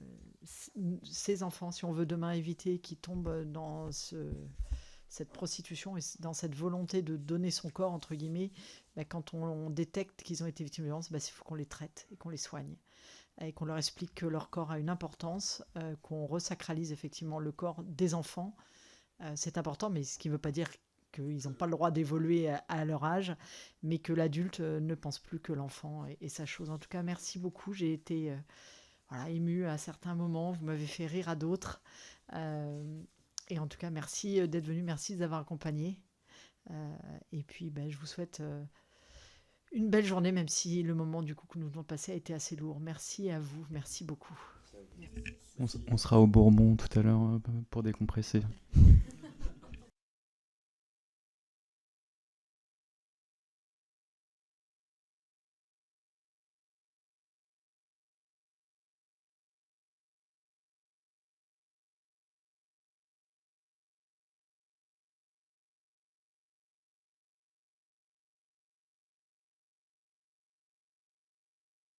ces enfants, si on veut demain éviter qu'ils tombent dans cette prostitution et dans cette volonté de donner son corps, entre guillemets, quand on détecte qu'ils ont été victimes de violence, il faut qu'on les traite et qu'on les soigne. Et qu'on leur explique que leur corps a une importance, qu'on resacralise effectivement le corps des enfants. C'est important, mais ce qui ne veut pas dire qu'ils n'ont pas le droit d'évoluer à leur âge, mais que l'adulte ne pense plus que l'enfant est sa chose. En tout cas, merci beaucoup. J'ai été émue à certains moments. Vous m'avez fait rire à d'autres. Et en tout cas, merci d'être venu, merci de nous avoir accompagnés. Et puis, je vous souhaite une belle journée, même si le moment du coup que nous venons de passer a été assez lourd. Merci à vous, merci beaucoup. On sera au Bourbon tout à l'heure pour décompresser.